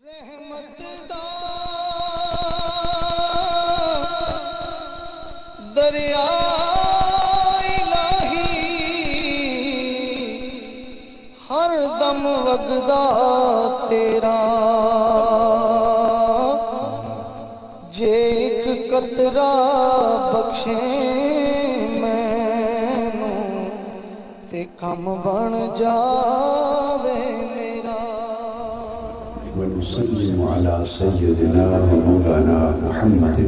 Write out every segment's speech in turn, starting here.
رحمت دا دریا الہی ہر دم وگدا تیرا جے ایک قطرہ بخشے مینوں تے کم بن جاوے میرا ونسلم على سيدنا ومولانا محمد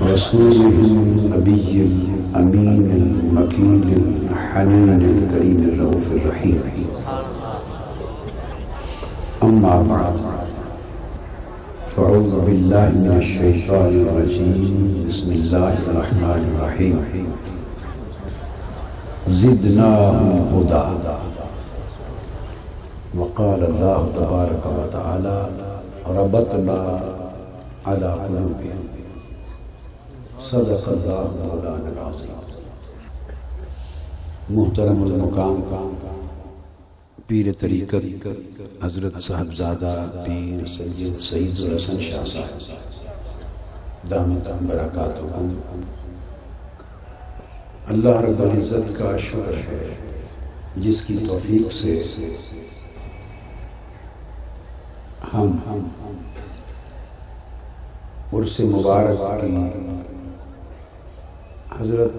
رسوله النبي الأمين المكين الحنان الكريم الرؤوف الرحيم أما بعد فأعوذ بالله من الشيطان الرجيم بسم الله الرحمن الرحيم زدناهم هدى وقال الله تبارك وتعالى ربطنا على قلوبهم صدق الله مولانا العظيم. محترم المقام پیر طریقت حضرت صاحبزادہ پیر سید سعید الحسن شاہ صاحب دامت برکاتہم، اللہ رب العزت کا شکر ہے جس کی توفیق سے ہم عرس مبارک کی حضرت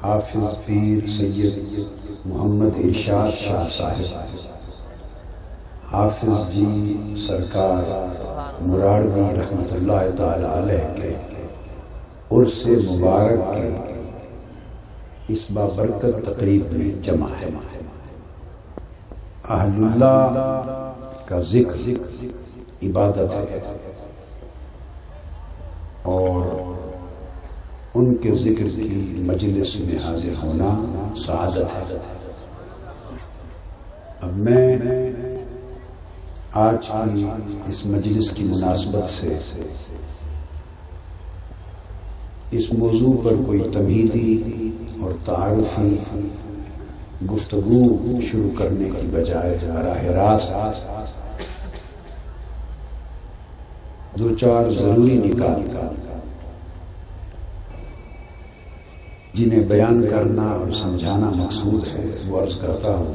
حافظ پیر سید محمد ارشاد شاہ صاحب حافظ جی سرکار مراڑوی رحمت اللہ تعالی علیہ کے عرس مبارک کے اس بابرکت تقریب میں جمع ہے. اہل اللہ کا ذکر عبادت ہے اور ان کے ذکر کی مجلس میں حاضر ہونا سعادت ہے. اب میں آج کی اس مجلس کی مناسبت سے اس موضوع پر کوئی تمہیدی اور تعارفی گفتگو شروع کرنے کی بجائے براہ راست دو چار ضروری نکات جنہیں بیان کرنا اور سمجھانا مقصود ہے وہ عرض کرتا ہوں.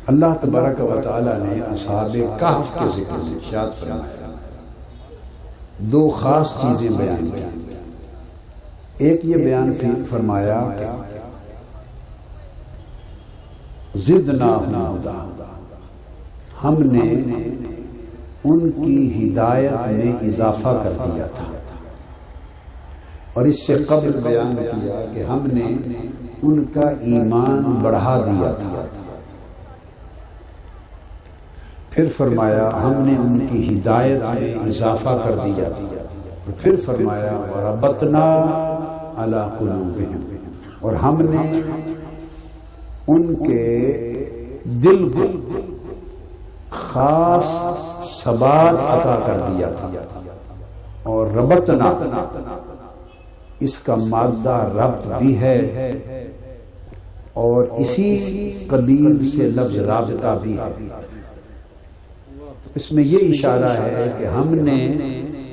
اللہ تبارک و تعالی نے اصحاب کہف کے ذکر میں ارشاد فرمایا دو خاص چیزیں بیان کی. ایک یہ بیان فرمایا کہ زدناہم ہدی، ہم نے ان کی ہدایت میں اضافہ کر دیا تھا، اور اس سے قبل بیان کیا کہ ہم نے ان کا ایمان بڑھا دیا تھا. پھر فرمایا ہم نے ان کی ہدایت میں اضافہ کر دیا تھا، اور پھر فرمایا وربطنا علی قلوبہم، اور ہم نے ان کے دل کو خاص ثبات عطا کر دیا تھا. اور ربطنا اس کا مادہ ربط بھی ہے اور اسی قبیل سے لفظ رابطہ بھی ہے. اس میں یہ اشارہ ہے کہ ہم نے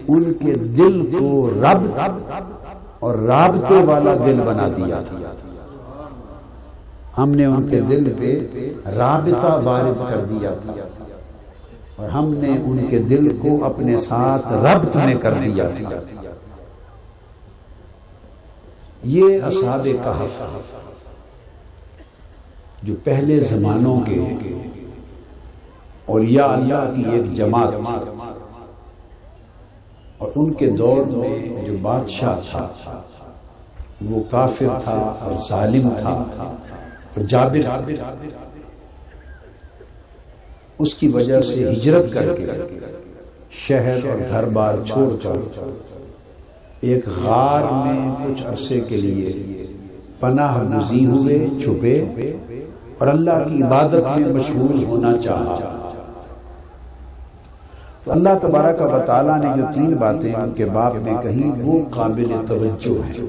ان کے دل کو ربط اور رابطے والا دل بنا دیا تھا. ہم نے ان کے دل پہ رابطہ وارد کر دیا تھا اور ہم نے ان کے دل کو اپنے ساتھ ربط میں کر دیا تھا. یہ اصحاب کہف جو پہلے زمانوں کے اولیاء اللہ کی ایک جماعت تھی، اور ان کے دور میں جو بادشاہ تھا وہ کافر تھا اور ظالم تھا اور جابر، اس کی وجہ سے ہجرت کر کے شہر اور گھر بار چھوڑ کر ایک غار میں کچھ عرصے کے لیے پناہ گزین ہوئے، چھپے اور اللہ کی عبادت میں مشغول ہونا چاہا. تو اللہ تبارک و تعالیٰ نے جو تین باتیں ان کے باب میں کہیں وہ قابل توجہ ہیں.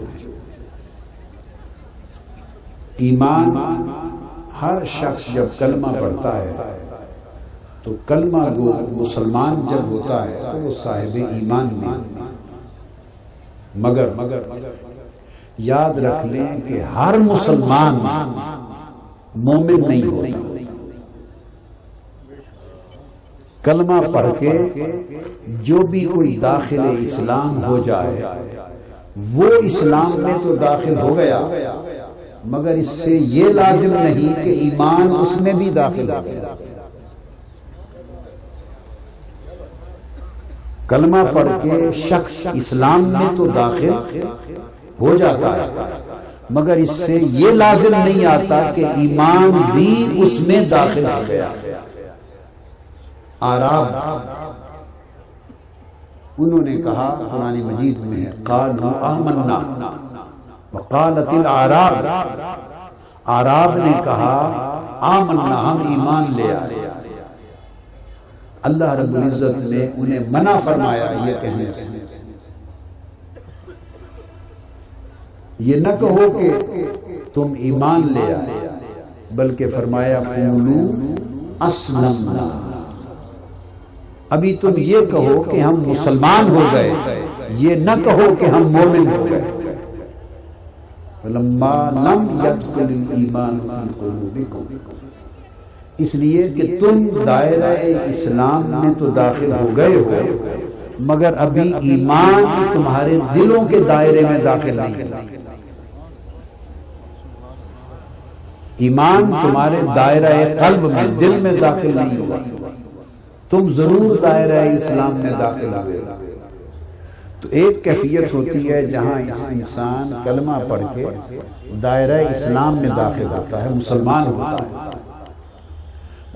ایمان ہر شخص جب کلمہ پڑھتا ہے تو کلمہ گو مسلمان جب ہوتا ہے تو وہ صاحب ایمان بھی، مگر یاد رکھ لیں کہ ہر مسلمان مومن نہیں ہوتا۔ کلمہ پڑھ کے جو بھی کوئی داخل اسلام ہو جائے وہ اسلام میں تو داخل ہو گیا، مگر اس سے یہ لازم نہیں کہ ایمان اس میں بھی داخل ہو گیا۔ کلمہ پڑھ کے شخص اسلام میں تو داخل ہو جاتا ہے، مگر اس سے یہ لازم نہیں آتا کہ ایمان بھی اس میں داخل ہو گیا۔ اعراب انہوں نے کہا قرآن مجید میں قالوا آمنا وقالت الاعراب، اعراب نے کہا آمنا ہم ایمان لے آئے۔ اللہ رب العزت نے انہیں منع فرمایا یہ کہنے سے، یہ نہ کہو کہ تم ایمان لے آئے، بلکہ فرمایا قولوا اسلمنا، ابھی تم یہ کہو کہ ہم مسلمان ہو گئے، یہ نہ کہو کہ ہم مومن ہو گئے۔ فلما لم يدخل الایمان فی قلوبکم، اس لیے کہ تم دائرہ اسلام میں تو داخل ہو گئے ہو، مگر ابھی ایمان تمہارے دلوں کے دائرے میں داخل نہیں ہے۔ ایمان تمہارے دائرہ قلب میں، دل میں داخل نہیں ہوا، تم ضرور دائرہ اسلام میں داخل ہوئے۔ تو ایک کیفیت ہوتی ہے جہاں انسان کلمہ پڑھ کے دائرہ اسلام میں داخل ہوتا ہے، مسلمان ہوتا ہے،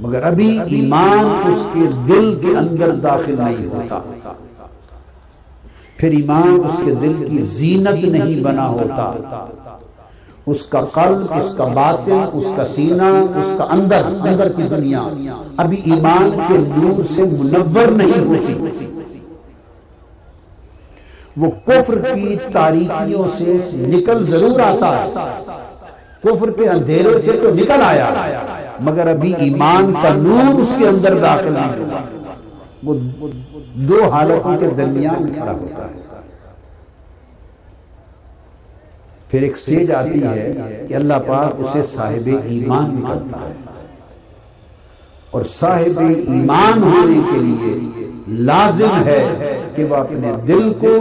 مگر ابھی ایمان اس کے دل کے اندر داخل نہیں ہوتا، پھر ایمان اس کے دل کی زینت نہیں بنا ہوتا، اس کا قلب، اس کا باطن، اس کا سینہ، اس کا اندر کی دنیا ابھی ایمان کے نور سے منور نہیں ہوتی۔ وہ کفر کی تاریکیوں سے نکل ضرور آتا ہے، کفر کے اندھیرے سے تو نکل آیا، مگر ابھی ایمان کا نور اس کے اندر داخل نہیں ہوا، وہ دو حالتوں کے درمیان کھڑا ہوتا ہے۔ پھر ایک سٹیج آتی ہے کہ اللہ پاک اسے صاحب ایمان کرتا ہے، اور صاحب ایمان ہونے کے لیے لازم ہے کہ وہ اپنے دل کو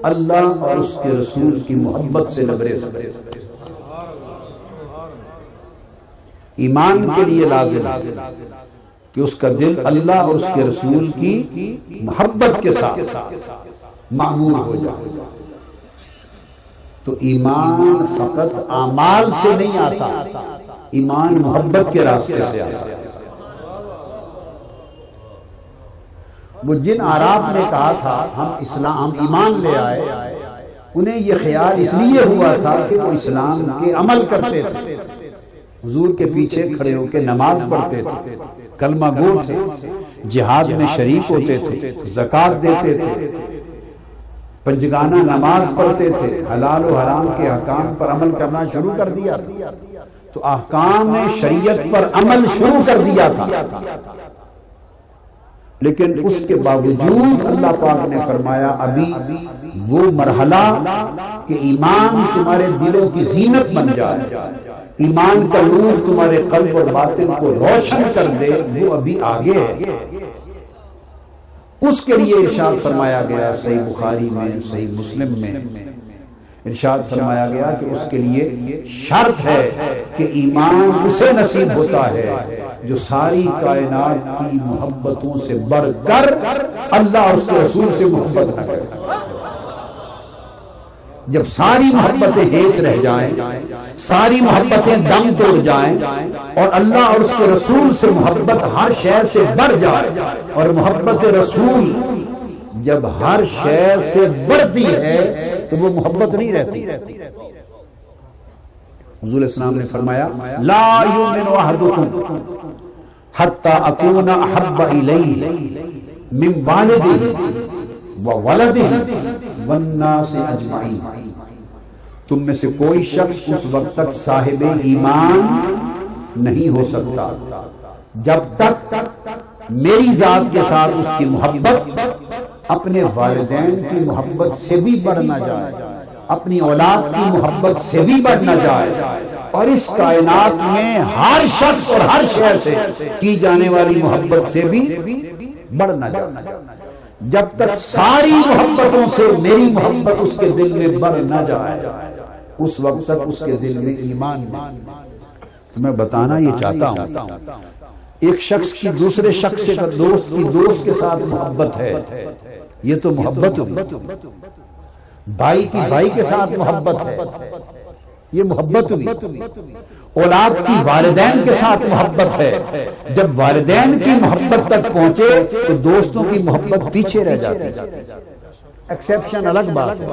اللہ اور اس کے رسول کی محبت سے لبریز کرے۔ ایمان کے لیے لازم ہے کہ اس کا دل اللہ اور اس کے رسول کی محبت کے ساتھ معمور ہو جائے۔ تو ایمان فقط اعمال سے نہیں آتا، ایمان محبت کے راستے سے آتا ہے۔ وہ جن اعراب نے کہا تھا ہم ایمان لے آئے، انہیں یہ خیال اس لیے ہوا تھا کہ وہ اسلام کے عمل کرتے تھے، حضور کے پیچھے کھڑے ہو کے نماز پڑھتے تھے، کلمہ گو تھے، جہاد میں شریک ہوتے تھے، زکوٰۃ دیتے تھے، پنجگانہ نماز پڑھتے تھے، حلال و حرام کے احکام پر عمل کرنا شروع کر دیا تھا، تو احکام شریعت پر عمل شروع کر دیا تھا۔ لیکن اس کے باوجود اللہ پاک نے فرمایا ابھی وہ مرحلہ کہ ایمان تمہارے دلوں کی زینت بن جائے، ایمان کا نور تمہارے قلب اور باطن کو روشن کر دے، وہ ابھی آگے ہے۔ اس کے لیے ارشاد فرمایا گیا صحیح بخاری میں، صحیح مسلم میں ارشاد فرمایا گیا کہ اس کے لیے شرط ہے کہ ایمان اسے نصیب ہوتا ہے جو ساری کائنات کی محبتوں سے بڑھ کر اللہ اور اس کے رسول سے محبت نہ کرے۔ جب ساری محبتیں ہیچ رہ جائیں، ساری محبتیں دم توڑ جائیں، اور اللہ اور اس کے رسول سے محبت ہر شے سے بڑھ جائے، اور محبت رسول جب ہر شے سے بڑھتی ہے تو وہ محبت نہیں رہتی۔ حضور اسلام نے فرمایا لا یؤمن احدکم حتی اکون احب الیہ من والدہ وولدہ والناس اجمعین، تم میں سے کوئی شخص اس وقت تک صاحب ایمان نہیں ہو سکتا جب تک میری ذات کے ساتھ اس کی محبت اپنے والدین کی محبت سے بھی بڑھ نہ جائے، اپنی اولاد کی محبت سے بھی بڑھ نہ جائے، اور اس کائنات میں ہر شخص اور ہر شے سے کی جانے والی محبت سے بھی بڑھ نہ جائے۔ جب تک ساری محبتوں سے میری محبت اس کے دل میں بڑھ نہ جائے، اس وقت تک اس کے دل میں ایمان نہیں۔ تو میں بتانا یہ چاہتا ہوں، ایک شخص کی دوسرے شخص سے دوست کی دوست کے ساتھ محبت ہے، یہ تو محبت ہوئی۔ بھائی کی بھائی کے ساتھ محبت ہے، یہ محبت ہوئی۔ اولاد کی والدین کے ساتھ محبت ہے، جب والدین کی محبت تک پہنچے تو دوستوں کی محبت پیچھے رہ جاتی ہے، ایکسیپشن الگ بات ہے۔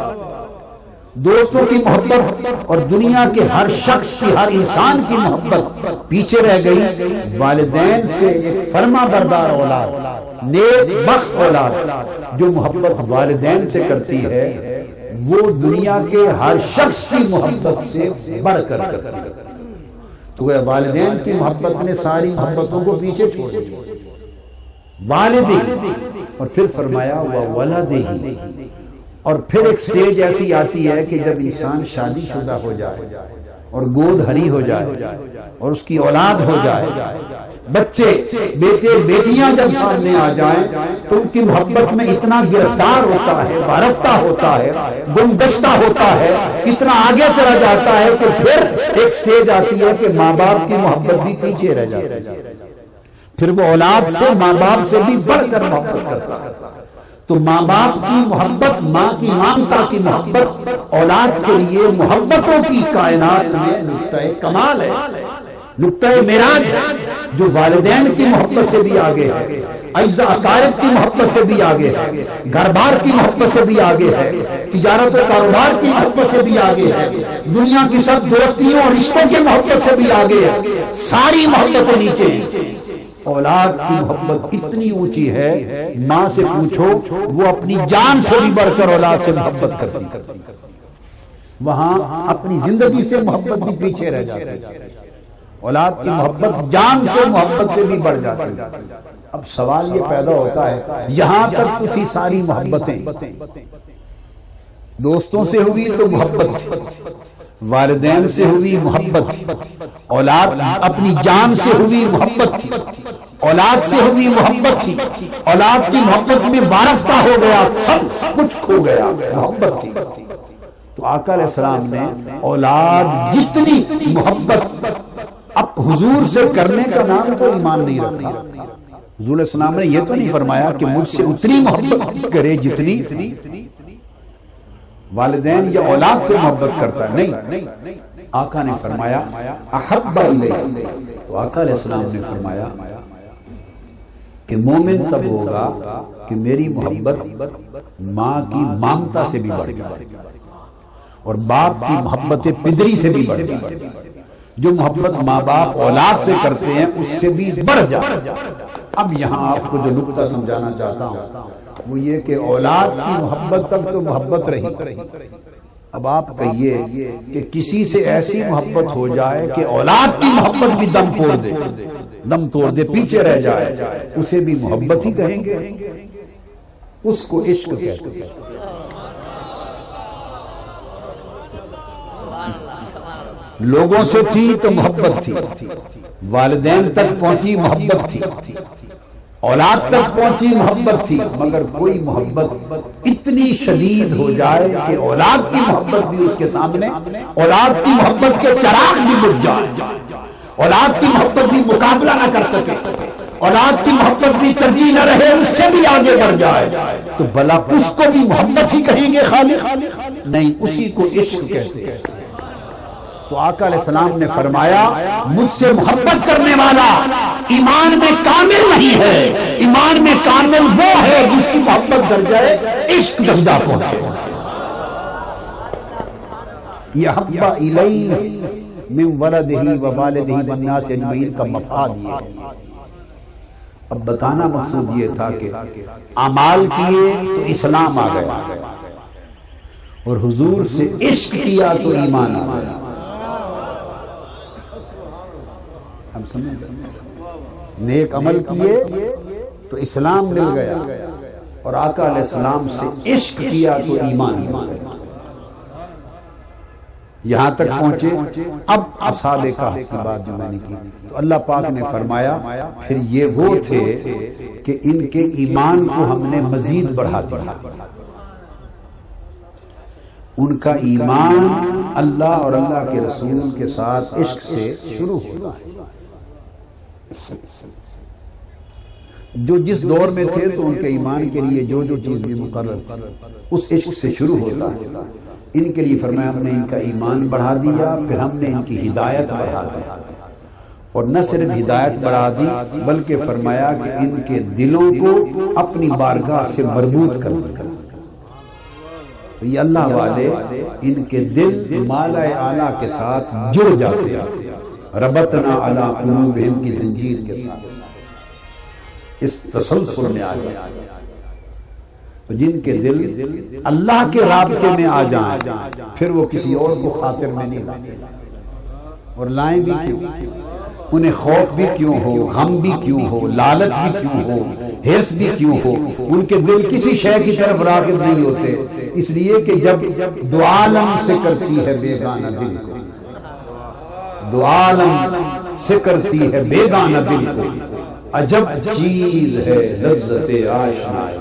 دوستوں کی محبت اور دنیا کے ہر شخص کی، ہر انسان کی محبت پیچھے رہ گئی، والدین سے ایک فرما بردار اولاد، نیک بخت اولاد جو محبت والدین سے کرتی ہے وہ دنیا کے ہر شخص کی محبت سے بڑھ کر کرتی ہے۔ تو والدین کی محبت نے ساری محبتوں کو پیچھے چھوڑ دیا، والدی، اور پھر فرمایا وَوَلَدِهِ، اور پھر ایک سٹیج ایسی آتی ہے کہ جب انسان شادی شدہ ہو جائے اور گود ہری ہو جائے اور اس کی اولاد ہو جائے، بچے بیٹے بیٹیاں جب سامنے آ جائیں تو ان کی محبت میں اتنا گرفتار ہوتا ہے، وارفتہ ہوتا ہے، گمگشتہ ہوتا ہے، اتنا آگے چلا جاتا ہے کہ پھر ایک سٹیج آتی ہے کہ ماں باپ کی محبت بھی پیچھے رہ جاتی ہے، پھر وہ اولاد سے ماں باپ سے بھی بڑھ کر محبت کرتا ہے۔ تو ماں باپ کی محبت، ماں کی مامتا کی محبت اولاد کے لیے محبتوں کی کائنات میں نقطہ کمال ہے، نقطہ معراج ہے، جو والدین کی محبت سے بھی آگے ہے، اعزا اقارب کی محبت سے بھی آگے ہے، گھر بار کی محبت سے بھی آگے ہے، تجارت و کاروبار کی محبت سے بھی آگے ہے، دنیا کی سب دوستیوں اور رشتوں کی محبت سے بھی آگے ہے، ساری محبتیں نیچے ہیں۔ اولاد کی محبت اتنی اونچی ہے، ماں سے پوچھو وہ اپنی جان سے بھی بڑھ کر اولاد سے محبت کرتی، وہاں اپنی زندگی سے محبت بھی پیچھے رہ جاتی ہے، اولاد کی محبت جان سے محبت سے بھی بڑھ جاتی ہے۔ اب سوال یہ پیدا ہوتا ہے، یہاں تک تو تھی ساری محبتیں، دوستوں سے ہوئی تو محبت تھی، والدین سے ہوئی محبت تھی، اولاد اپنی جان سے ہوئی محبت تھی، اولاد سے ہوئی محبت تھی، اولاد کی محبت میں وارفتہ ہو گیا، سب کچھ کھو گیا، محبت تھی۔ تو آقا علیہ السلام نے اولاد جتنی محبت اب حضور سے کرنے کا نام تو ایمان نہیں رکھا۔ حضور علیہ السلام نے یہ تو نہیں فرمایا کہ مجھ سے اتنی محبت کرے جتنی والدین یا اولاد سے محبت کرتا ہے، نہیں، آقا نے فرمایا احب الیہ۔ تو آقا علیہ السلام نے فرمایا کہ مومن تب ہوگا کہ میری محبت ماں کی مامتا سے بھی بڑھ جائے اور باپ کی محبت پدری سے بھی بڑھ جائے، جو محبت ماں باپ اولاد سے کرتے ہیں اس سے بھی بڑھ جائے۔ اب یہاں آپ کو جو نقطہ سمجھانا چاہتا ہوں وہ یہ کہ اولاد کی محبت تک تو محبت رہی، اب آپ کہیے کہ کسی سے ایسی محبت ہو جائے کہ اولاد کی محبت بھی دم توڑ دے، پیچھے رہ جائے، اسے بھی محبت ہی کہیں گے، اس کو عشق کہتے ہیں۔ لوگوں سے تھی تو محبت تھی، والدین تک پہنچی محبت تھی، اولاد تک پہنچی محبت تھی، مگر کوئی محبت اتنی شدید ہو جائے کہ اولاد کی محبت بھی اس کے سامنے، اولاد کی محبت کے چراغ بھی بجھ جائے، اولاد کی محبت بھی مقابلہ نہ کر سکے، اولاد کی محبت بھی ترجیح نہ رہے، اس سے بھی آگے بڑھ جائے، تو بھلا اس کو بھی محبت ہی کہیں گے خالق؟ نہیں، اسی کو عشق کہتے ہیں۔ تو آقا علیہ السلام نے فرمایا مجھ سے محبت کرنے والا ایمان میں کامل نہیں ہے، ایمان میں کامل وہ ہے جس کی محبت درجہ عشق درجہ پہنچے۔ یحب الیہ من ولدہ ووالدہ والناس اجمعین کا مفاد یہ ہے۔ اب بتانا مقصود یہ تھا کہ اعمال کیے تو اسلام آ گیا اور حضور سے عشق کیا تو ایمان آ گیا۔ ہم سمجھ گئے نیک عمل کیے تو اسلام مل گیا اور آقا علیہ السلام سے عشق کیا تو ایمان مل گیا یہاں تک پہنچے اب اصحاب کہف کی بات جو میں نے کی تو اللہ پاک نے فرمایا پھر یہ وہ تھے کہ ان کے ایمان کو ہم نے مزید بڑھا دیا ان کا ایمان اللہ اور اللہ کے رسول کے ساتھ عشق سے شروع ہوتا ہے جو جس دور میں تھے تو ان کے ایمان کے لیے جو جو چیز بھی مقرر تھی اس عشق سے شروع ہوتا ہے ان کے لیے فرمایا ہم نے ان کا ایمان بڑھا دیا پھر ہم نے ان کی ہدایت بڑھا دی اور نہ صرف ہدایت بڑھا دی بلکہ فرمایا کہ ان کے دلوں کو اپنی بارگاہ سے مربوط کر دیا یہ اللہ والے ان کے دل مالا اعلیٰ کے ساتھ جڑ جاتے ہیں ربطنا علی قلوبہم کی زنجیر کے ساتھ اس تسلسل میں آ جائے تو جن کے دل اللہ کے رابطے میں آ جائیں پھر وہ کسی اور کو خاطر میں نہیں لاتے اور لائیں بھی کیوں انہیں خوف بھی کیوں ہو غم بھی کیوں ہو لالچ بھی کیوں ہو حرص بھی کیوں ہو ان کے دل کسی شے کی طرف راغب نہیں ہوتے اس لیے کہ جب دو عالم سے کرتی ہے بیگانہ دل کو دو عالم سے کرتی ہے بیگانہ دل کو عجب چیز ہے لذت آشنائی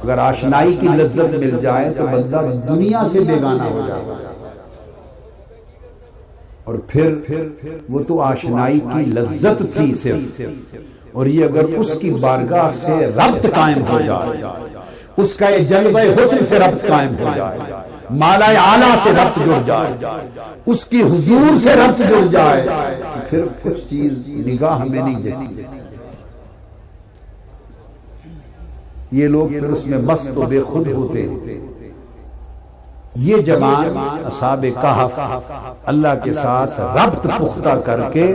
اگر آشنائی کی لذت مل جائے تو بندہ دنیا سے بیگانہ ہو جائے اور پھر وہ تو آشنائی کی لذت تھی صرف اور یہ اگر اس کی بارگاہ سے ربط قائم ہو جائے اس کا یہ جلوہ حسن سے ربط قائم ہو جائے مالا اعلیٰ سے ربط جڑ جائے اس کی حضور سے ربط جڑ جائے پھر کچھ چیز نگاہ میں نہیں جاتی یہ لوگ پھر اس میں مست و بے خود ہوتے ہیں یہ جوان اصحاب کہف اللہ کے ساتھ ربط پختہ کر کے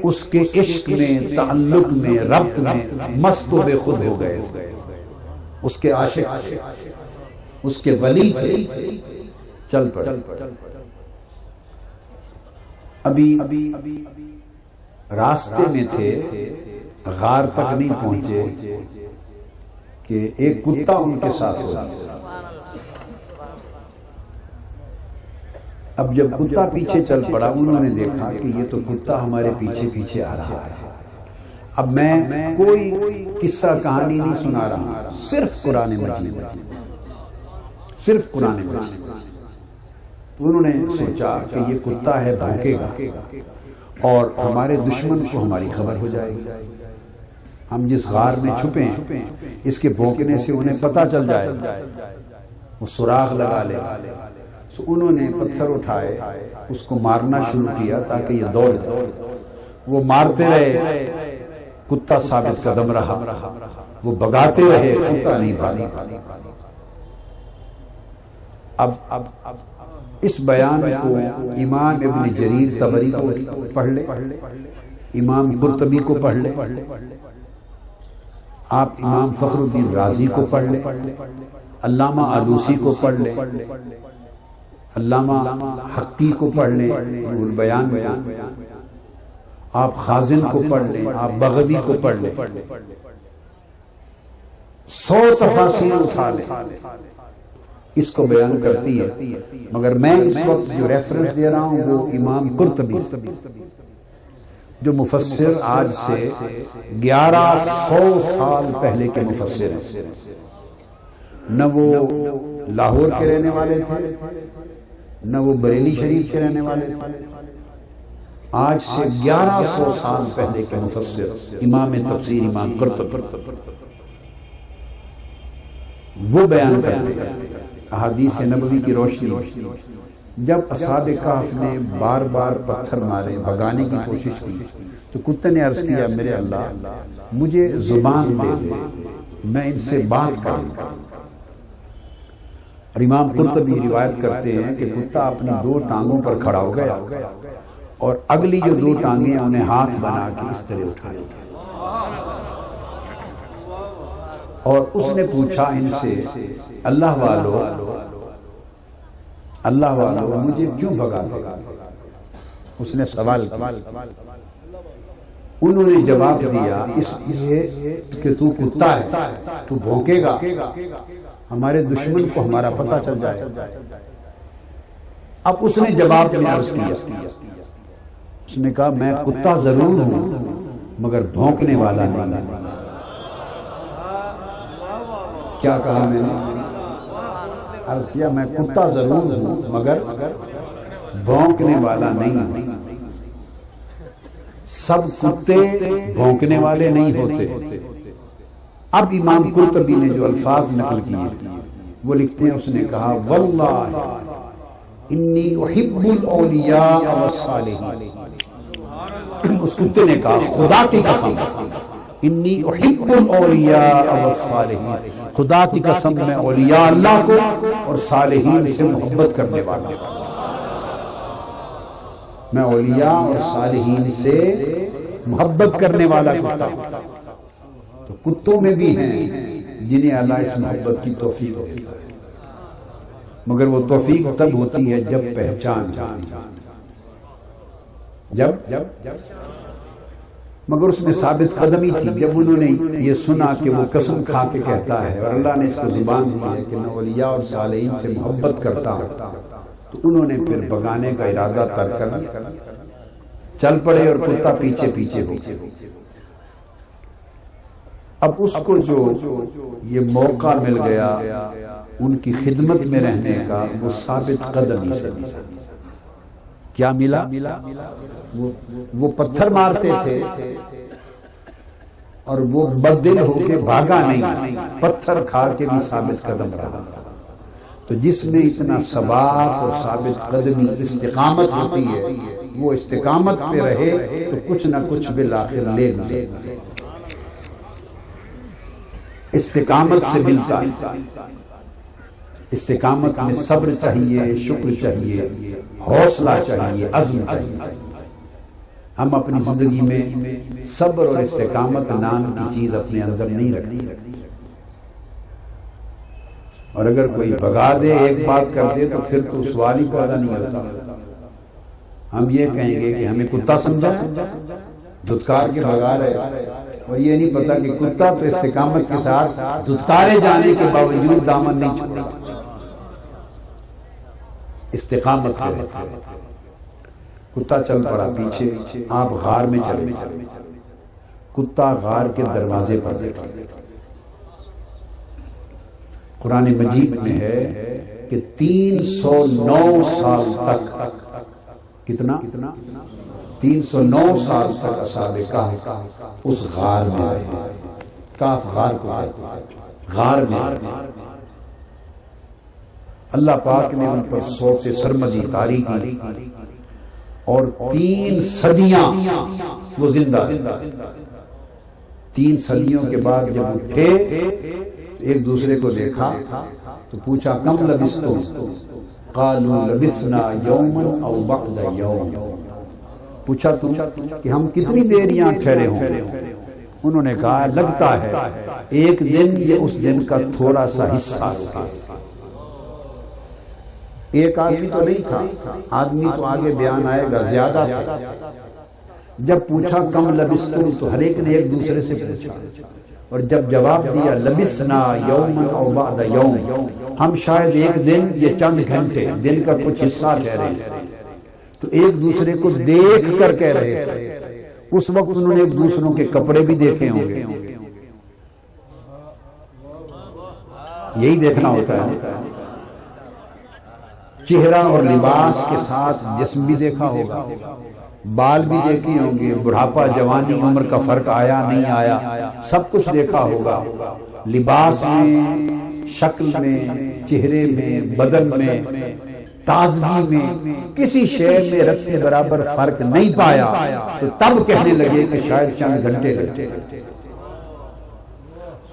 اس کے عشق میں تعلق میں ربط میں مست و بے خود ہو گئے اس کے عاشق اس کے ولی تھے چل پڑے ابھی راستے میں تھے غار تک نہیں پہنچے کہ ایک کتا ان کے ساتھ ہو گیا اب جب کتا پیچھے چل پڑا انہوں نے دیکھا کہ یہ تو کتا ہمارے پیچھے پیچھے آ رہا ہے اب میں کوئی قصہ کہانی نہیں سنا رہا صرف قرآن مجید صرف قرآن مجید تو انہوں نے سوچا کہ یہ کتا ہے بھونکے گا اور ہمارے دشمن کو ہماری خبر ہو جائے گی ہم جس غار میں چھپے ہیں اس کے بھونکنے سے انہیں پتہ چل جائے وہ سراغ لگا لے سو انہوں نے پتھر اٹھائے اس کو مارنا شروع کیا تاکہ یہ دوڑ جائے وہ مارتے رہے کتا ثابت قدم رہا وہ بگاتے رہے کتا نہیں بھاگا اب اس بیان کو امام ابن جریر طبری کو پڑھ لے امام قرطبی کو پڑھ لے آپ امام فخر الدین رازی کو پڑھ لے علامہ آلوسی کو پڑھ لے علامہ حقی کو پڑھ لیں البیان آپ خازن کو پڑھ لیں آپ بغوی کو پڑھ لیں 100 تفاسیر اٹھا لیں اس کو بیان کرتی ہے مگر میں اس وقت جو ریفرنس دے رہا ہوں وہ امام قرطبی جو مفسر آج سے 1100 سال پہلے کے مفسر ہیں نہ وہ لاہور کے رہنے والے تھے نہ وہ بریلی شریف کے رہنے والے تھے آج سے 1100 سال پہلے کے مفسر امام تفسیر امام قرطبی وہ بیان کرتے ہیں احادیث نبوی کی روشنی جب اصحاب کہف نے بار بار پتھر مارے بھگانے کی کوشش کی تو کتے نے عرض کیا میرے اللہ مجھے زبان دے دے میں ان سے بات کروں گا اور امام قرطبی روایت کرتے ہیں کہ کتا اپنی 2 ٹانگوں پر کھڑا ہو گیا اور اگلی جو 2 ٹانگیں انہیں ہاتھ بنا کے اس طرح اٹھائی اور اس نے پوچھا ان سے اللہ والو مجھے کیوں بھگاتے اس نے سوال کیا، انہوں نے جواب دیا اس لیے کہ تو کتا ہے، تو بھونکے گا، ہمارے دشمن کو ہمارا پتہ چل جائے۔ اب اس نے جواب میں عرض کیا، اس نے کہا میں کتا ضرور ہوں مگر بھونکنے والا نہیں۔ کیا کہا میں نے؟ عرض کیا میں کتا ضرور ہوں مگر بھونکنے والا نہیں ہوں۔ سب کتے بھونکنے والے نہیں ہوتے۔ اب امام قرطبی نے جو الفاظ نقل کیے وہ لکھتے ہیں، اس نے کہا واللہ انی احب الاولیاء والصالحین، اس کتے نے کہا خدا کی قسم انی احب الاولیاء والصالحین، خدا کی قسم میں اولیاء اللہ کو اور صالحین سے محبت کرنے والا ہوں، میں اولیاء اور صالحین سے محبت کرنے والا کتا ہوں۔ تو کتوں میں بھی ہیں جنہیں اللہ اس محبت کی توفیق دیتا ہے، مگر وہ توفیق تب ہوتی ہے جب پہچان جاتی ہے، جب مگر اس میں ثابت قدمی تھی جب انہوں نے یہ سنا کہ وہ قسم کھا کے کہتا ہے اور اللہ نے اس کو زبان دی ہے کہ میں اولیاء اور صالحین سے محبت کرتا ہوں، تو انہوں نے پھر بگانے کا ارادہ ترک کر دیا، چل پڑے اور کتا پیچھے پیچھے ہو گیا۔ اب اس کو جو یہ موقع مل گیا ان کی خدمت میں رہنے کا، وہ ثابت قدمی سے کیا ملا؟ وہ پتھر مارتے تھے اور وہ بددل ہو کے بھاگا نہیں، پتھر کھا کے بھی ثابت قدم رہا۔ تو جس میں اتنا ثبات اور ثابت قدمی استقامت ہوتی ہے وہ استقامت پہ رہے تو کچھ نہ کچھ بالآخر لے لے، استقامت سے ملتا ہے۔ استقامت میں صبر چاہیے، شکر چاہیے، حوصلہ چاہیے، عزم چاہیے۔ ہم اپنی زندگی میں صبر اور استقامت نام کی چیز اپنے اندر نہیں رکھتے، اور اگر کوئی بگا دے، ایک بات کر دے تو پھر تو سوال ہی پیدا نہیں ہوتا۔ ہم یہ کہیں گے کہ ہمیں کتا سمجھا، دھتکار کے بھگا رہے، اور یہ نہیں پتا کہ کتا تو استقامت کے ساتھ دھتکارے جانے کے باوجود دامن نہیں چھوڑتا، استقامت پہ رہتا ہے۔ کتا چل پڑا پیچھے، آپ غار میں چلے، کتا غار کے دروازے پر بیٹھا۔ قرآن مجید میں ہے کہ 309 سال تک، کتنا 309 سال تک اصحاب کہف اس غار میں رہے، کہف غار کو کہتے ہیں، غار میں رہے۔ اللہ پاک نے ان پر صوت سرمدی طاری کی اور 3 صدیاں وہ زندہ رہے۔ 3 صدیوں کے بعد جب اٹھے ایک دوسرے کو دیکھا تو پوچھا کم لبثتم؟ قالوا لبثنا یوما او بعض یوم، پوچھا تم کہ ہم کتنی دیر یہاں ٹھہرے ہوں؟ انہوں نے کہا لگتا ہے ایک دن یا اس دن کا تھوڑا سا حصہ ہوگا۔ ایک آدمی تو نہیں تھا، آدمی تو آگے بیان آئے گا زیادہ تھا۔ جب پوچھا کم لبثتم تو ہر ایک نے ایک دوسرے سے پوچھا، اور جب جواب دیا لبثنا یوما او بعض یوم، ہم شاید ایک دن یا چند گھنٹے، دن کا کچھ حصہ ٹھہرے، تو ایک دوسرے کو دیکھ کر کہہ رہے تھے۔ اس وقت انہوں نے ایک دوسروں کے کپڑے بھی دیکھے ہوں گے، یہی دیکھنا ہوتا ہے، چہرہ اور لباس کے ساتھ جسم بھی دیکھا ہوگا، بال بھی دیکھے ہوں گے، بڑھاپا، جوانی، عمر کا فرق آیا نہیں آیا، سب کچھ دیکھا ہوگا۔ لباس میں، شکل میں، چہرے میں، بدن میں، تازگی میں، کسی شے میں رکھتے برابر فرق نہیں پایا، تو تب کہنے لگے کہ شاید چند گھنٹے لگتے۔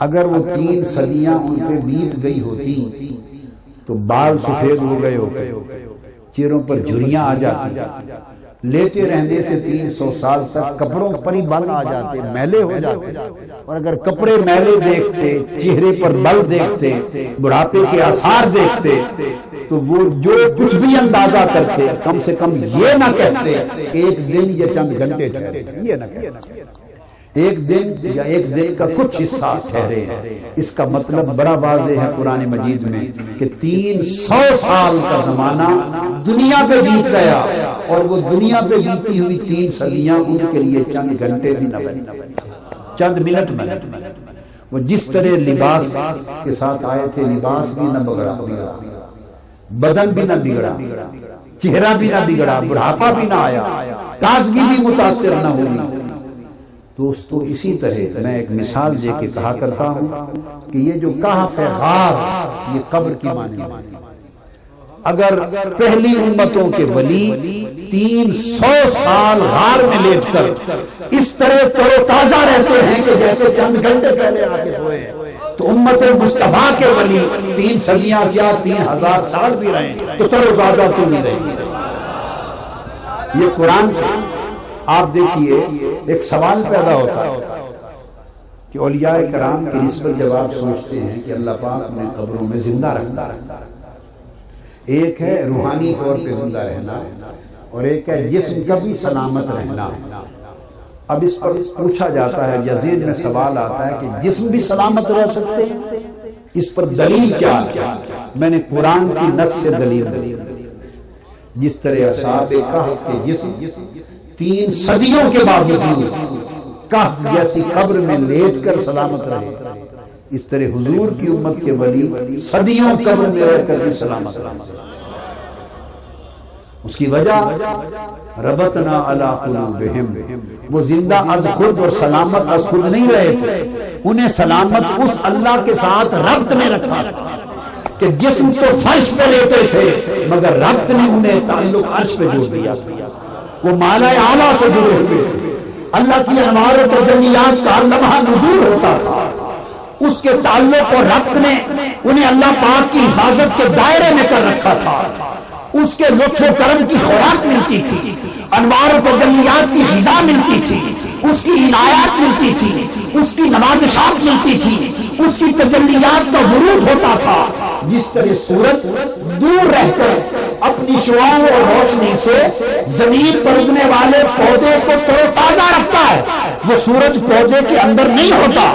اگر وہ 3 صدیاں ان پہ بیت گئی ہوتی تو بال سفید ہو گئے ہوتے، چہروں پر جھریاں آ جاتی، لیٹے رہنے سے 300 سال تک کپڑوں پر ہی بال آ جاتے، میلے ہو جاتے، اور اگر کپڑے میلے دیکھتے، چہرے پر بل دیکھتے، بڑھاپے کے آثار دیکھتے تو وہ جو کچھ بھی اندازہ کرتے کم سے کم یہ نہ کہتے ایک دن یا چند گھنٹے ٹھہرے، یہ نہ کہتے ایک دن یا ایک دن کا کچھ حصہ ٹھہرے ہیں۔ اس کا مطلب بڑا واضح ہے قرآن مجید میں کہ 300 سال کا زمانہ دنیا پہ بیت گیا، اور وہ دنیا پہ بیتی ہوئی 3 صدیاں ان کے لیے چند گھنٹے بھی نہ بنی، چند منٹ بنے۔ وہ جس طرح لباس کے ساتھ آئے تھے، لباس بھی نہ بگڑا، بدن بھی نہ بگڑا، چہرہ بھی نہ بگڑا، بڑھاپا بھی نہ آیا، تازگی بھی متاثر نہ ہوئی۔ دوستو اسی طرح میں ایک مثال دے کے کہا کرتا ہوں کہ یہ جو کہف ہے، غار، یہ قبر کی معنی ہے۔ اگر پہلی امتوں کے ولی 300 سال غار میں لیٹ کر اس طرح تر و تازہ رہتے ہیں کہ جیسے چند گھنٹے پہلے آ کے سوئے ہیں، تو امت مصطفیٰ کے ولی 3 صدیاں کیا 3000 سال بھی رہیں تو تر و تازہ تو نہیں رہیں گے۔ یہ قرآن سے آپ دیکھیے ایک سوال پیدا ہوتا ہے کہ اولیاء کرام کی نسبت جب آپ سوچتے ہیں کہ اللہ پاک نے قبروں میں زندہ رکھا، ایک ہے روحانی طور پہ زندہ رہنا اور ایک ہے جسم کا بھی سلامت رہنا۔ اب اس پر پوچھا جاتا ہے، یزید میں سوال آتا ہے کہ جسم بھی سلامت رہ سکتے ہیں، اس پر دلیل کیا ہے؟ میں نے قرآن کی نص سے دلیل دی، جس طرح اصحاب کہف کے جسم 3 صدیوں کے باوجود کہف جیسی قبر میں لیٹ کر سلامت رہے، اس طرح حضور کی امت کے ولی صدیوں قبر میں رہ کر بھی سلامت رہے۔ اس کی وجہ ربطنا علی قلوبہم، وہ زندہ از خود اور سلامت از خود نہیں رہے تھے، انہیں سلامت اس اللہ کے ساتھ ربط میں رکھا تھا کہ جسم تو فرش پہ لیتے تھے مگر ربط نے انہیں تعلق عرش پہ جوڑ دیا، وہ مالا اعلیٰ سے جڑے ہوئے تھے، اللہ کی انوار و تجلیات کا لمحہ نزول ہوتا تھا، اس کے تعلق اور ربط نے انہیں اللہ پاک کی حفاظت کے دائرے میں کر رکھا تھا، اس کے لطف و کرم کی خوراک ملتی تھی، انوار و تجلیات کی غذا ملتی تھی، اس کی عنایات ملتی تھی، اس کی نوازشات ملتی تھی، اس کی تجلیات کا ورود ہوتا تھا۔ جس طرح سورج دور رہ کر اپنی شعاعوں اور روشنی سے زمین پر اگنے والے پودے کو تر و تازہ رکھتا ہے، وہ سورج پودے کے اندر نہیں ہوتا،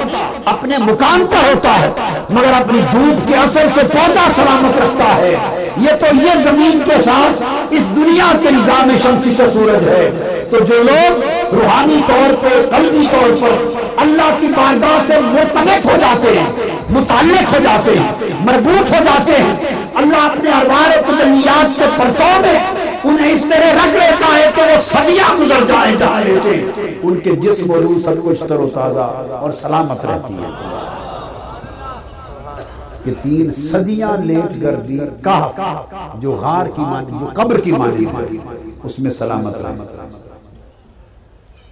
اپنے مکان پر ہوتا ہے، مگر اپنی دھوپ کے اثر سے پودا سلامت رکھتا ہے۔ یہ زمین کے ساتھ اس دنیا کے نظام شمسی سے سورج ہے۔ تو جو لوگ روحانی طور پر، قلبی طور پر اللہ کی بارگاہ سے مرتبط ہو جاتے ہیں، متعلق ہو جاتے ہیں، مربوط ہو جاتے ہیں، اللہ اپنے انوار و تجلیات کے پرتو میں انہیں اس طرح رکھ لیتا ہے کہ وہ صدیاں گزر جائیں ان کے جسم اور روح سب کچھ تر و تازہ اور سلامت رہتی ہے۔ کہ 3 صدیاں لیٹ کر بھی کہف جو غار کی معنی، جو قبر کی معنی ہے، اس میں سلامت رہے۔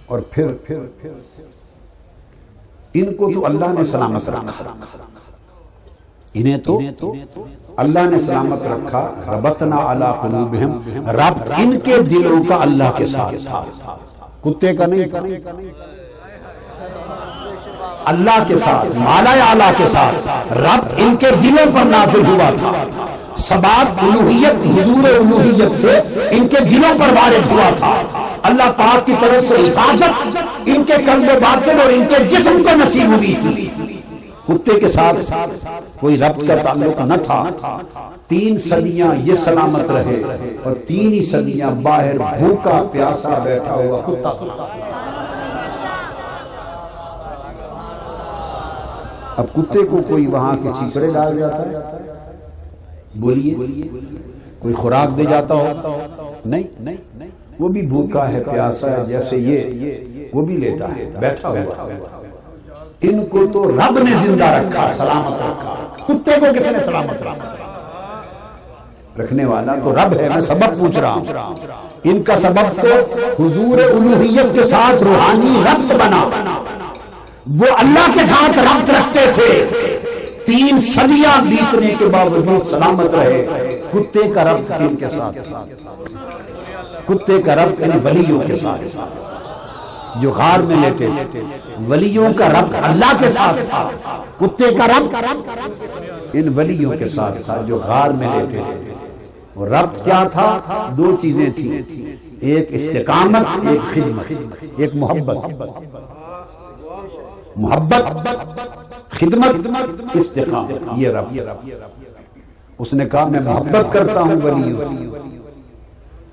اور پھر ان کو تو اللہ نے سلامت رکھا، انہیں تو اللہ نے سلامت رکھا۔ ربطنا علی قلوبہم، ربط ان کے دلوں کا اللہ کے ساتھ تھا، کتے کا نہیں، اللہ کے ساتھ، مالا اعلیٰ کے ساتھ ربط ان کے دلوں پر نازل ہوا تھا۔ ثبات الوہیت، حضور الوہیت سے ان کے دلوں پر وارد ہوا تھا۔ اللہ پاک کی طرف سے حفاظت ان کے قلب و باطن اور ان کے جسم کو نصیب ہوئی تھی۔ کتے کے ساتھ کوئی ربط کا تعلق نہ تھا۔ 3 صدیاں یہ سلامت رہے اور 3 ہی صدیاں باہر بھوکا پیاسا بیٹھا ہوا کتا۔ اب کتے کو کوئی وہاں کے چیچڑے ڈال جاتا ہے، بولیے کوئی خوراک دے جاتا ہو؟ نہیں، وہ بھی بھوکا ہے، پیاسا ہے، جیسے یہ وہ بھی لیٹا ہے، بیٹھا ہوا۔ ان کو تو رب نے زندہ رکھا، سلامت رکھا۔ کتے کو کس نے سلامت رکھا؟ رکھنے والا تو رب ہے۔ میں سبب پوچھ رہا ہوں، ان کا سبب تو حضور الوہیت کے ساتھ روحانی ربط بنا، وہ اللہ کے ساتھ ربط رکھتے تھے، 3 صدیاں بیتنے کے باوجود سلامت رہے۔ کتے کا ربط ان کے ساتھ، کتے کا ربط ان ولیوں کے ساتھ جو غار میں لیٹے تھے، ولیوں کا ربط اللہ کے ساتھ تھا، کتے کا ربط ان ولیوں کے ساتھ تھا جو غار میں لیٹے تھے۔ ربط کیا تھا؟ دو چیزیں تھیں، ایک استقامت، ایک خدمت، ایک محبت، خدمت، استقامت، یہ ربط۔ اس نے کہا میں محبت کرتا ہوں ولیوں سے،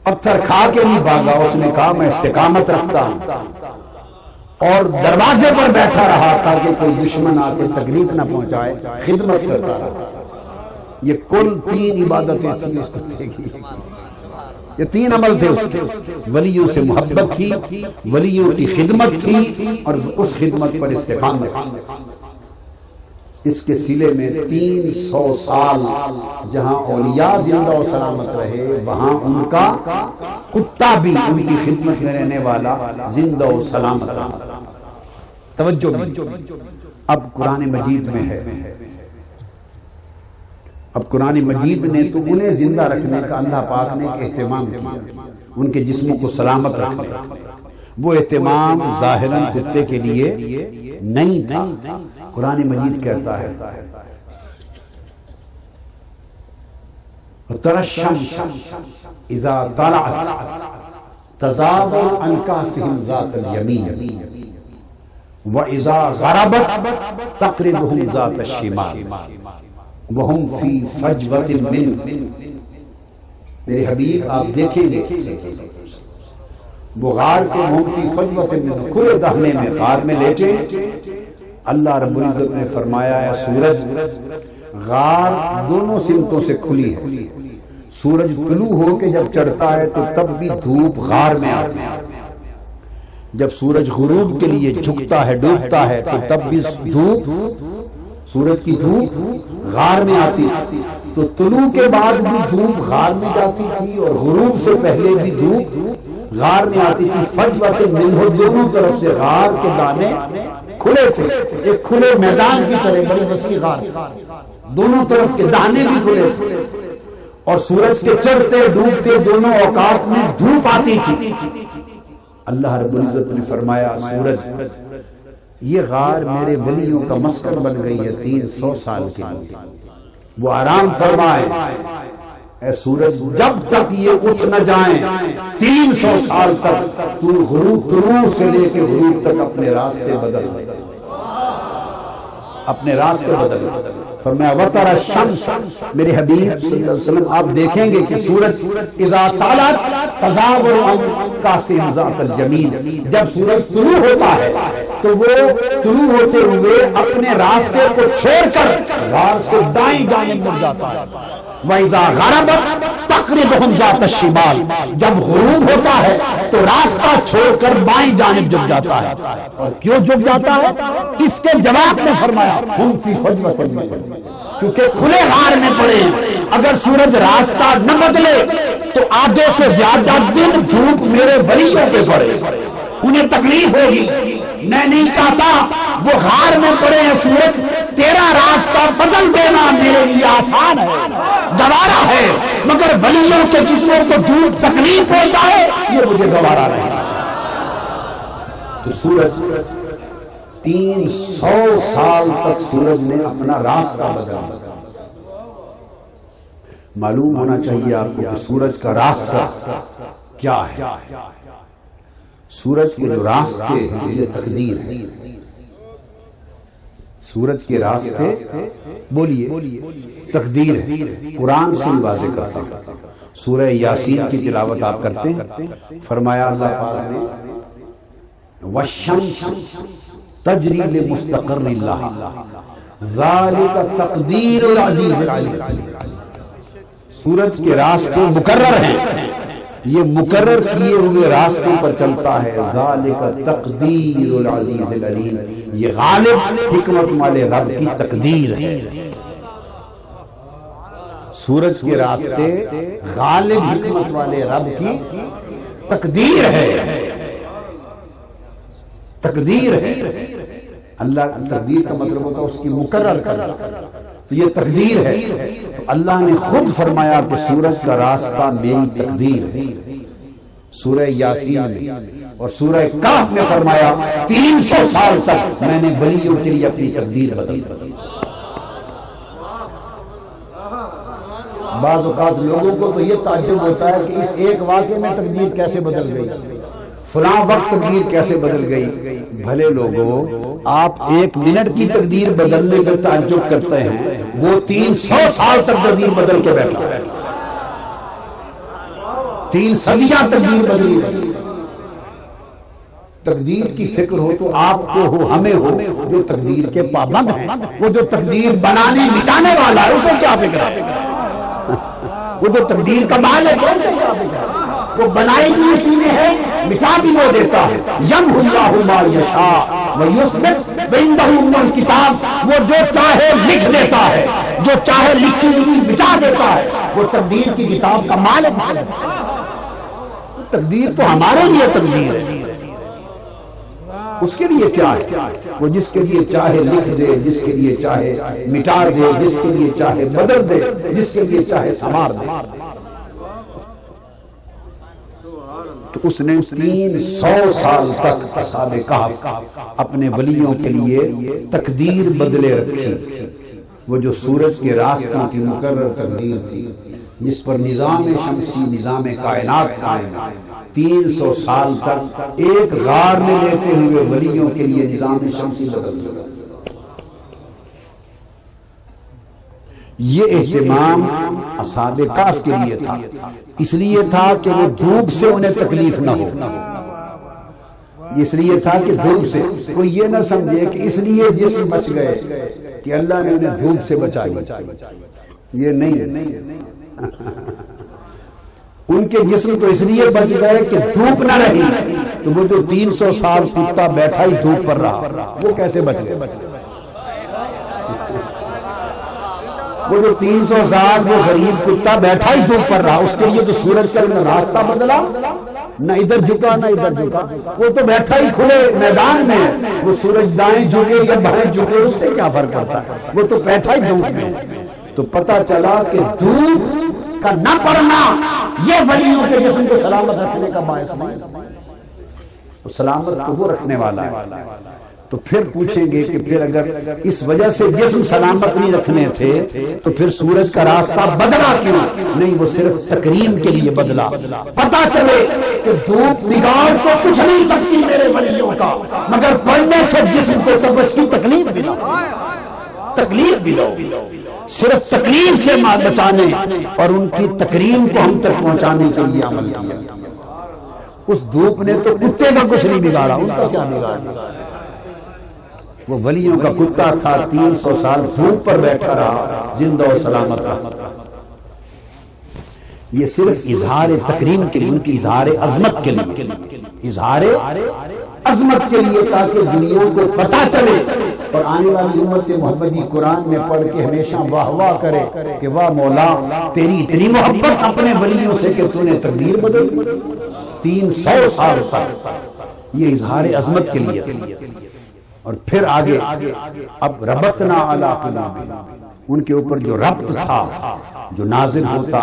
پتھر کھا کے نہیں بھاگا، اس نے کہا میں استقامت رکھتا ہوں، اور دروازے پر بیٹھا رہا تاکہ کوئی دشمن آ کے تکلیف نہ پہنچائے، خدمت کرتا رہا۔ یہ کل 3 عبادتیں تھیں اس کتے کی، یہ 3 عمل تھے اس کے، ولیوں سے محبت تھی، ولیوں کی خدمت تھی، اور اس خدمت پر استقامت تھی۔ اس کے سلے میں 300 سال جہاں اولیاء زندہ و سلامت رہے، وہاں ان کا کتا بھی ان کی خدمت میں رہنے والا زندہ و سلامت رہا۔ توجہ بھی اب قرآن مجید میں ہے، اب قرآن مجید نے تو انہیں زندہ رکھنے کا اللہ پاک نے اہتمام کیا، ان کے جسموں کو سلامت رکھنے کا۔ وہ اہتمام ظاہراً کتے کے لیے نہیں تھا۔ قرآن مجید کہتا ہے تَرَى الشَّمْسَ إِذَا طَلَعَتْ تَزَاوَرُ عَنْ كَهْفِهِمْ ذَاتَ الْيَمِينِ وَإِذَا غَرَبَتْ تَقْرِضُهُمْ ذَاتَ الشِّمَالِ وَهُمْ فِي فَجْوَةٍ مِّنْهُ۔ میرے حبیب آپ دیکھیں گے وہ غار کے وَهُمْ فِي فَجْوَةٍ مِّنْهُ، کھلے دہنے میں غار میں لیٹے۔ اللہ رب العزت نے فرمایا ہے سورج، غار دونوں سمتوں سے کھلی ہے، سورج طلوع ہو کے جب چڑھتا ہے تو تب بھی دھوپ غار میں آتی ہے، جب سورج غروب کے لیے جھکتا ہے ڈوبتا ہے تو تب بھی دھوپ، سورج کی دھوپ غار میں آتی، تو طلوع کے بعد بھی دھوپ غار میں جاتی تھی اور غروب سے پہلے بھی دھوپ غار میں آتی تھی۔ فجوۃ منہ، دونوں طرف سے غار کے دانے کھلے تھے، ایک کھلے میدان کی طرح بڑے وسیع غار، دونوں طرف کے دانے بھی کھلے تھے، اور سورج کے چڑھتے ڈوبتے دونوں اوقات میں دھوپ آتی تھی۔ اللہ رب العزت نے فرمایا سورج یہ غار میرے ولیوں کا مسکن بن گئی ہے 300 سال کے لیے، وہ آرام فرمائے۔ اے سورج جب تک یہ اٹھ نہ جائیں 300 سال تک تو غروب طلوع سے لے کے غروب تک اپنے راستے بدل، اپنے راستے بدل۔ فرمایا وَتَرَى الشَّمْسَ، میرے حبیب صلی اللہ علیہ وسلم آپ دیکھیں گے کہ سورج اذا طلعت تزاور عن كهفهم ذات اليمين، جب سورج طلوع ہوتا ہے تو وہ طلوع ہوتے ہوئے اپنے راستے کو چھوڑ کر غار سے دائیں جانب مڑ جاتا ہے۔ وَإِذَا غَرَبَتْ تَقْرِضُهُمْ ذَاتَ الشِّمَالِ، جب غروب ہوتا ہے تو راستہ چھوڑ کر بائیں جانب جھک جاتا ہے۔ اور کیوں جھک جاتا ہے؟ اس کے جواب میں فرمایا ہم فی فجوۃ منہ، کیونکہ کھلے غار میں پڑے ہیں، اگر سورج راستہ نہ بدلے تو آدھے سے زیادہ دن دھوپ میرے ولیوں پہ پڑے، انہیں تکلیف ہوگی۔ میں نہیں چاہتا وہ غار میں پڑے ہیں سورج، تیرا راستہ بدل دینا میرے لیے آسان ہے، گوارا ہے، مگر ولیوں کے جسموں کو دھوپ تکلیف پہنچائے یہ مجھے گوارا نہیں۔ تو سورج 300 سال تک سورج نے اپنا راستہ بدلا۔ معلوم ہونا چاہیے آپ کو کہ سورج کا راستہ کیا ہے۔ سورج کے جو راستے ہیں یہ تقدیر ہے، سورج کے راستے بولیے تقدیر ہے، قرآن سے ہی واضح کرتا ہے۔ سورہ یاسین کی تلاوت آپ کرتے ہیں، فرمایا اللہ پاک نے والشمس تجری لمستقر لها ذالک تقدیر العزیز العلیم، سورج کے راستے مقرر ہیں، یہ مقرر کیے ہوئے راستوں پر چلتا ہے۔ ذالک تقدیر العزیز العلیم، یہ غالب حکمت والے رب کی تقدیر ہے۔ سورج کے راستے غالب حکمت والے رب کی تقدیر ہے، تقدیر ہے۔ اللہ تقدیر کا مطلب ہوتا ہے اس کی مقرر کرنا، تو یہ تقدیر ہے۔ تو اللہ نے خود فرمایا کہ سورج کا راستہ میری تقدیر ہے، سورہ یاسین میں، اور سورہ کہف میں فرمایا 300 سال تک میں نے ولیوں کے لیے اپنی تقدیر بدل۔ بعض اوقات لوگوں کو تو یہ تعجب ہوتا ہے کہ اس ایک واقعے میں تقدیر کیسے بدل گئی، فلاں وقت تقدیر کیسے بدل گئی۔ بھلے لوگوں، آپ 1 منٹ کی تقدیر بدلنے پہ تعجب کرتے ہیں، وہ 300 سال تک تقدیر بدل کے بیٹھا ہے، 3 صدیاں تقدیر بدلی ہے۔ تقدیر کی فکر ہو تو آپ کو ہو، ہمیں ہو، جو تقدیر کے پابند ہیں۔ وہ جو تقدیر بنانے مٹانے والا ہے اسے کیا فکر ہے؟ وہ جو تقدیر کا مالک ہے اسے کیا فکر ہے؟ وہ بنائی بھی اسی نے ہے، مٹا بھی وہ دیتا ہے۔ یمحو اللہ ما یشاء ویثبت وعندہ ام الکتاب، وہ جو چاہے لکھ دیتا ہے، جو چاہے لکھی ہوئی مٹا دیتا ہے، وہ تقدیر کی کتاب کا مالک ہے۔ تقدیر تو ہمارے لیے تقدیر ہے، اس کے لیے کیا ہے؟ وہ جس کے لیے چاہے لکھ دے، جس کے لیے چاہے مٹا دے، جس کے لیے چاہے بدل دے، جس کے لیے چاہے سنوار دے۔ تو اس نے 300 سال تک اصحاب کہف اپنے ولیوں کے لیے تقدیر بدلے رکھی۔ وہ جو سورج کے راستوں کی مقرر تقدیر تھی، جس پر نظام شمسی، نظام کائنات قائم ہے، 300 سال تک ایک غار میں لیتے ہوئے ولیوں کے لیے نظام شمسی بدل دیا۔ یہ اہتمام اصحاب کہف کے لیے تھا، اس لیے تھا کہ وہ دھوپ سے انہیں تکلیف نہ ہو، اس لیے تھا کہ دھوپ سے کوئی یہ نہ سمجھے کہ اس لیے جسم بچ گئے کہ اللہ نے انہیں دھوپ سے بچا لیا، یہ نہیں۔ ان کے جسم تو اس لیے بچ گئے کہ دھوپ نہ رہی، تو وہ جو 300 سال کتا بیٹھا ہی دھوپ پر رہا، وہ کیسے بچ گئے؟ وہ جو 300 سال وہ غریب کتا بیٹھا ہی دھوپ پر رہا، اس کے لیے تو سورج کا نہ راستہ بدلا، نہ ادھر جھکا نہ ادھر جھکا، وہ تو بیٹھا ہی کھلے میدان میں، وہ سورج دائیں جھکے یا بائیں جھکے اس سے کیا فرق پڑتا ہے، وہ تو بیٹھا ہی دھوپ میں۔ تو پتہ چلا کہ دھوپ کا نہ پڑنا یہ ولیوں کے جسم کو سلامت رکھنے کا باعث نہیں، سلامت تو وہ رکھنے والا ہے۔ تو پھر پوچھیں گے کہ پھر اگر اس وجہ سے جسم سلامت نہیں رکھنے تھے تو پھر سورج کا راستہ بدلا کیوں؟ نہیں، وہ صرف تکریم کے لیے بدلا، پتہ چلے کہ دھوپ بگاڑ تو کچھ نہیں سکتی میرے ولیوں کا، مگر پڑھنے سے جسم کو تبس کی تکلیف بھی لو، تکلیف بھی لو، صرف تکلیف سے بچانے اور ان کی تکریم کو ہم تک پہنچانے کے لیے عمل کیا۔ اس دھوپ نے تو کتے کا کچھ نہیں بگاڑا، ان کا کیا بگاڑا؟ وہ ولیوں کا کتا تھا، 300 سال دھوپ پر بیٹھا رہا، زندہ و سلامت رہا۔ یہ صرف اظہار تکریم کے لیے، ان کی اظہار عظمت کے لیے، اظہار عظمت کے لیے، تاکہ دنیا کو پتہ چلے اور آنے والی امت محمدی قرآن میں پڑھ کے ہمیشہ واہ واہ کرے کہ واہ مولا تیری اتنی محبت اپنے ولیوں سے کہ تو نے تقدیر بدل دی 300 سال تک۔ یہ اظہار عظمت کے لیے تھا۔ اور پھر آگے اب ربطنا علی قلوبہم، ان کے اوپر جو ربط تھا، جو نازل ہوتا،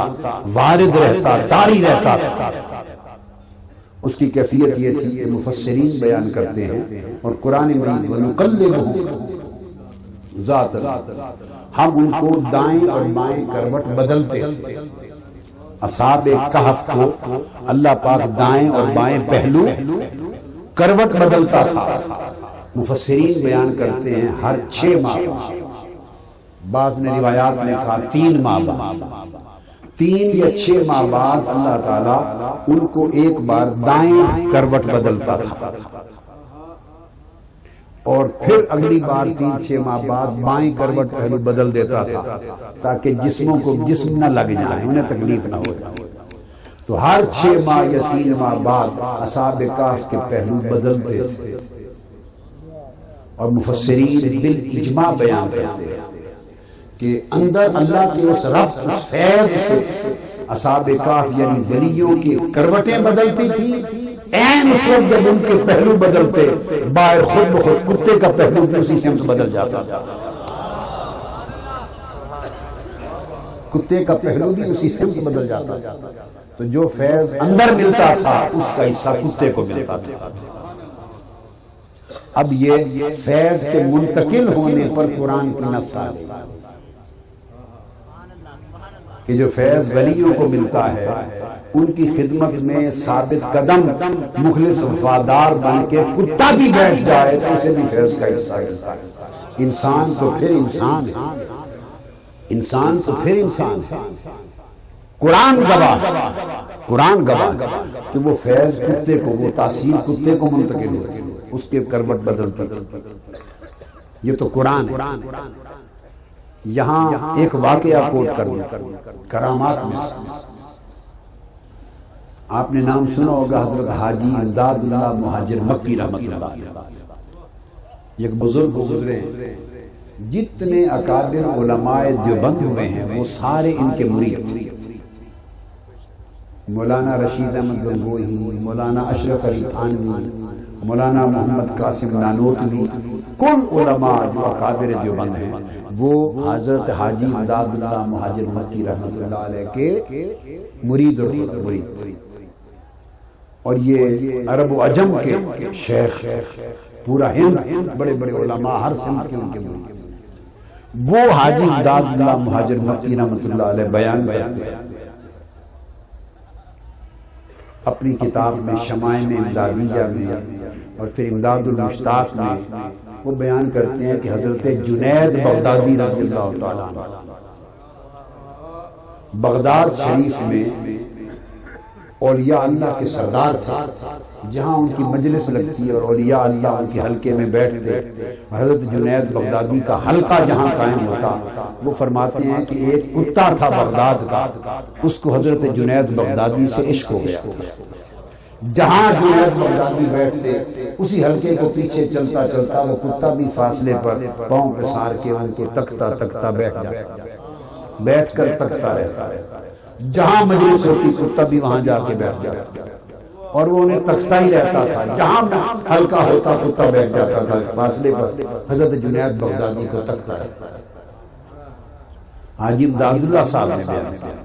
وارد رہتا، طاری رہتا تھا، اس کی کیفیت یہ تھی کہ مفسرین بیان کرتے ہیں اور قرآن مجید وَنُقَلِّبُهُ ذَاتًا، ہم ان کو دائیں اور بائیں کروٹ بدلتے تھے۔ اصحاب کہف کو اللہ پاک دائیں اور بائیں پہلو کروٹ بدلتا تھا۔ مفسرین بیان کرتے ہیں ہر 6 ماہ، بعض نے روایات میں کہا 3 ماہ بعد، 3 یا 6 ماہ بعد اللہ تعالیٰ ان کو ایک بار دائیں کروٹ بدلتا تھا اور پھر اگلی بار 3-6 ماہ بعد بائیں کروٹ پہلو بدل دیتا تھا تاکہ جسموں کو جسم نہ لگ جائے، انہیں تکلیف نہ ہو جائے۔ تو ہر 6 ماہ یا 3 ماہ بعد اصحاب کہف کے پہلو بدلتے تھے۔ اور مفسرین بالاجماع بیان کرتے ہیں کہ اندر اللہ کے اس ربط، اس فیض سے اصحاب کہف یعنی ولیوں کی کروٹیں بدلتی تھی، عین اس وقت جب ان کے پہلو بدلتے، باہر خود بخود کتے کا پہلو بھی اسی سمت بدل جاتا تھا، کتے کا پہلو بھی اسی سمت بدل جاتا تھا۔ تو جو فیض اندر ملتا تھا اس کا حصہ کتے کو ملتا تھا۔ اب یہ فیض کے منتقل ہونے پر قرآن کی نص آ گئی، کہ جو فیض ولیوں کو ملتا ہے ان کی خدمت میں ثابت قدم مخلص وفادار بن کے کتا بھی بیٹھ جائے تو اسے بھی فیض کا حصہ ملتا ہے۔ انسان تو پھر انسان ہے، انسان تو پھر انسان ہے۔ قرآن گواہ کہ وہ فیض کتے کو، وہ تاثیر کتے کو منتقل ہوتی، اس کے کروٹ بدلتی تھی۔ یہ تو قرآن ہے۔ یہاں ایک واقعہ کوٹ کروں کرامات میں، آپ نے نام سنا ہوگا حضرت حاجی امداد اللہ مہاجر مکی رحمۃ اللہ علیہ، ایک بزرگ گزرے ہیں۔ جتنے اکابر علماء دیوبند ہوئے ہیں وہ سارے ان کے مرید تھے۔ مولانا رشید احمد گنگوہی، مولانا اشرف علی تھانوی، مولانا محمد قاسم نانوتوی، کل علماء جو اکابر دیوبند ہیں وہ حضرت حاجی امداد اللہ مہاجر مکی رحمۃ اللہ علیہ کے مرید اور مرید تھے۔ اور یہ عرب و عجم کے شیخ، پورا ہند بڑے بڑے علماء ہر سمت کے ان کے مرید۔ وہ حاجی امداد اللہ مہاجر مکی رحمۃ اللہ علیہ بیان کرتے ہیں اپنی کتاب میں شمائم امدادیہ میں اور پھر امداد المشتاق میں، وہ بیان کرتے ہیں کہ حضرت جنید بغدادی رضی اللہ تعالیٰ عنہ بغداد شریف میں اولیاء اللہ کے سردار تھے، جہاں ان کی مجلس لگتی اور اولیاء اللہ ان کے حلقے میں بیٹھتے، حضرت جنید بغدادی کا حلقہ جہاں قائم ہوتا، وہ فرماتے ہیں کہ ایک کتا تھا بغداد کا، اس کو حضرت جنید بغدادی سے عشق ہو گیا تھا۔ جہاں جنید بغدادی بیٹھتے اسی حلقے کو پیچھے چلتا چلتا وہ کتا بھی فاصلے پر پاؤں پہ سار کے ان کے تکتا بیٹھ جاتا، بیٹھ کر تکتا رہتا ہے۔ جہاں مجلس ہوتی کتا بھی وہاں جا کے بیٹھ جاتا اور وہ انہیں تکتا ہی رہتا تھا۔ جہاں ہلکا ہوتا کتا بیٹھ جاتا تھا فاصلے پر، حضرت جنید بغدادی کو تکتا رہتا ہے۔ حاجی امداد اللہ صاحب نے بیان کیا۔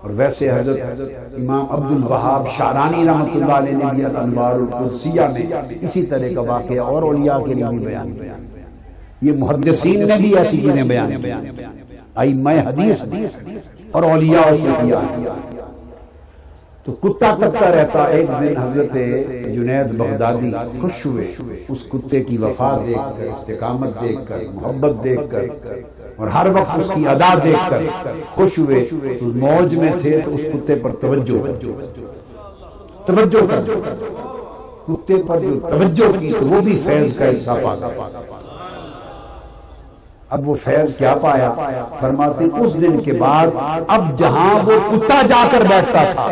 اور ویسے حضرت امام عبد الوہاب شعرانی رحمۃ اللہ علیہ نے بھی الانوار القدسیہ میں اسی طرح کا واقعہ اور اولیاء کے لیے بھی بیان کیا۔ یہ محدثین نے بھی ایسی چیزیں بیان کی، ائمہ حدیث اور اولیاء و صوفیاء۔ تو کتا تکتا رہتا۔ ایک دن حضرت جنید بغدادی خوش ہوئے اس کتے کی وفا دیکھ کر، استقامت دیکھ کر، محبت دیکھ کر اور ہر وقت اس کی ادا دیکھ کر خوش ہوئے۔ تو موج میں تھے تو اس کتے پر توجہ کر کتے پر جو توجہ کی تو وہ بھی فیض کا حصہ پا گیا۔ اب وہ فیض کیا پایا؟ فرماتے اس دن کے بعد اب جہاں وہ کتا جا کر بیٹھتا تھا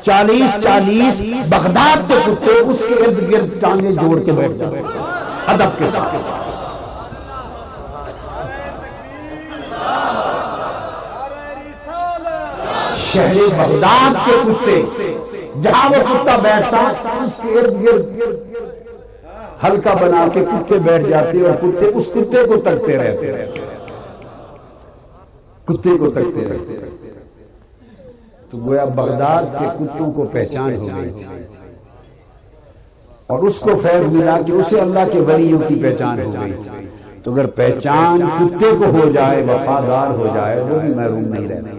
40 بغداد کے کتے اس کے ارد گرد ٹانگیں جوڑ کے بیٹھ جاتے ادب کے ساتھ۔ شہر بغداد کے کتے جہاں وہ کتا بیٹھتا اس کے ارد گرد حلقہ بنا کے کتے بیٹھ جاتے اور کتے اس کتے کو تکتے رہتے، کتے کو تکتے رہتے۔ تو گویا بغداد کے کتوں کو پہچان ہو گئی تھی اور اس کو فیض ملا کہ اسے اللہ کے ولیوں کی پہچان ہو گئی تھی۔ تو اگر پہچان کتے کو ہو جائے، وفادار ہو جائے، وہ بھی محروم نہیں رہنا۔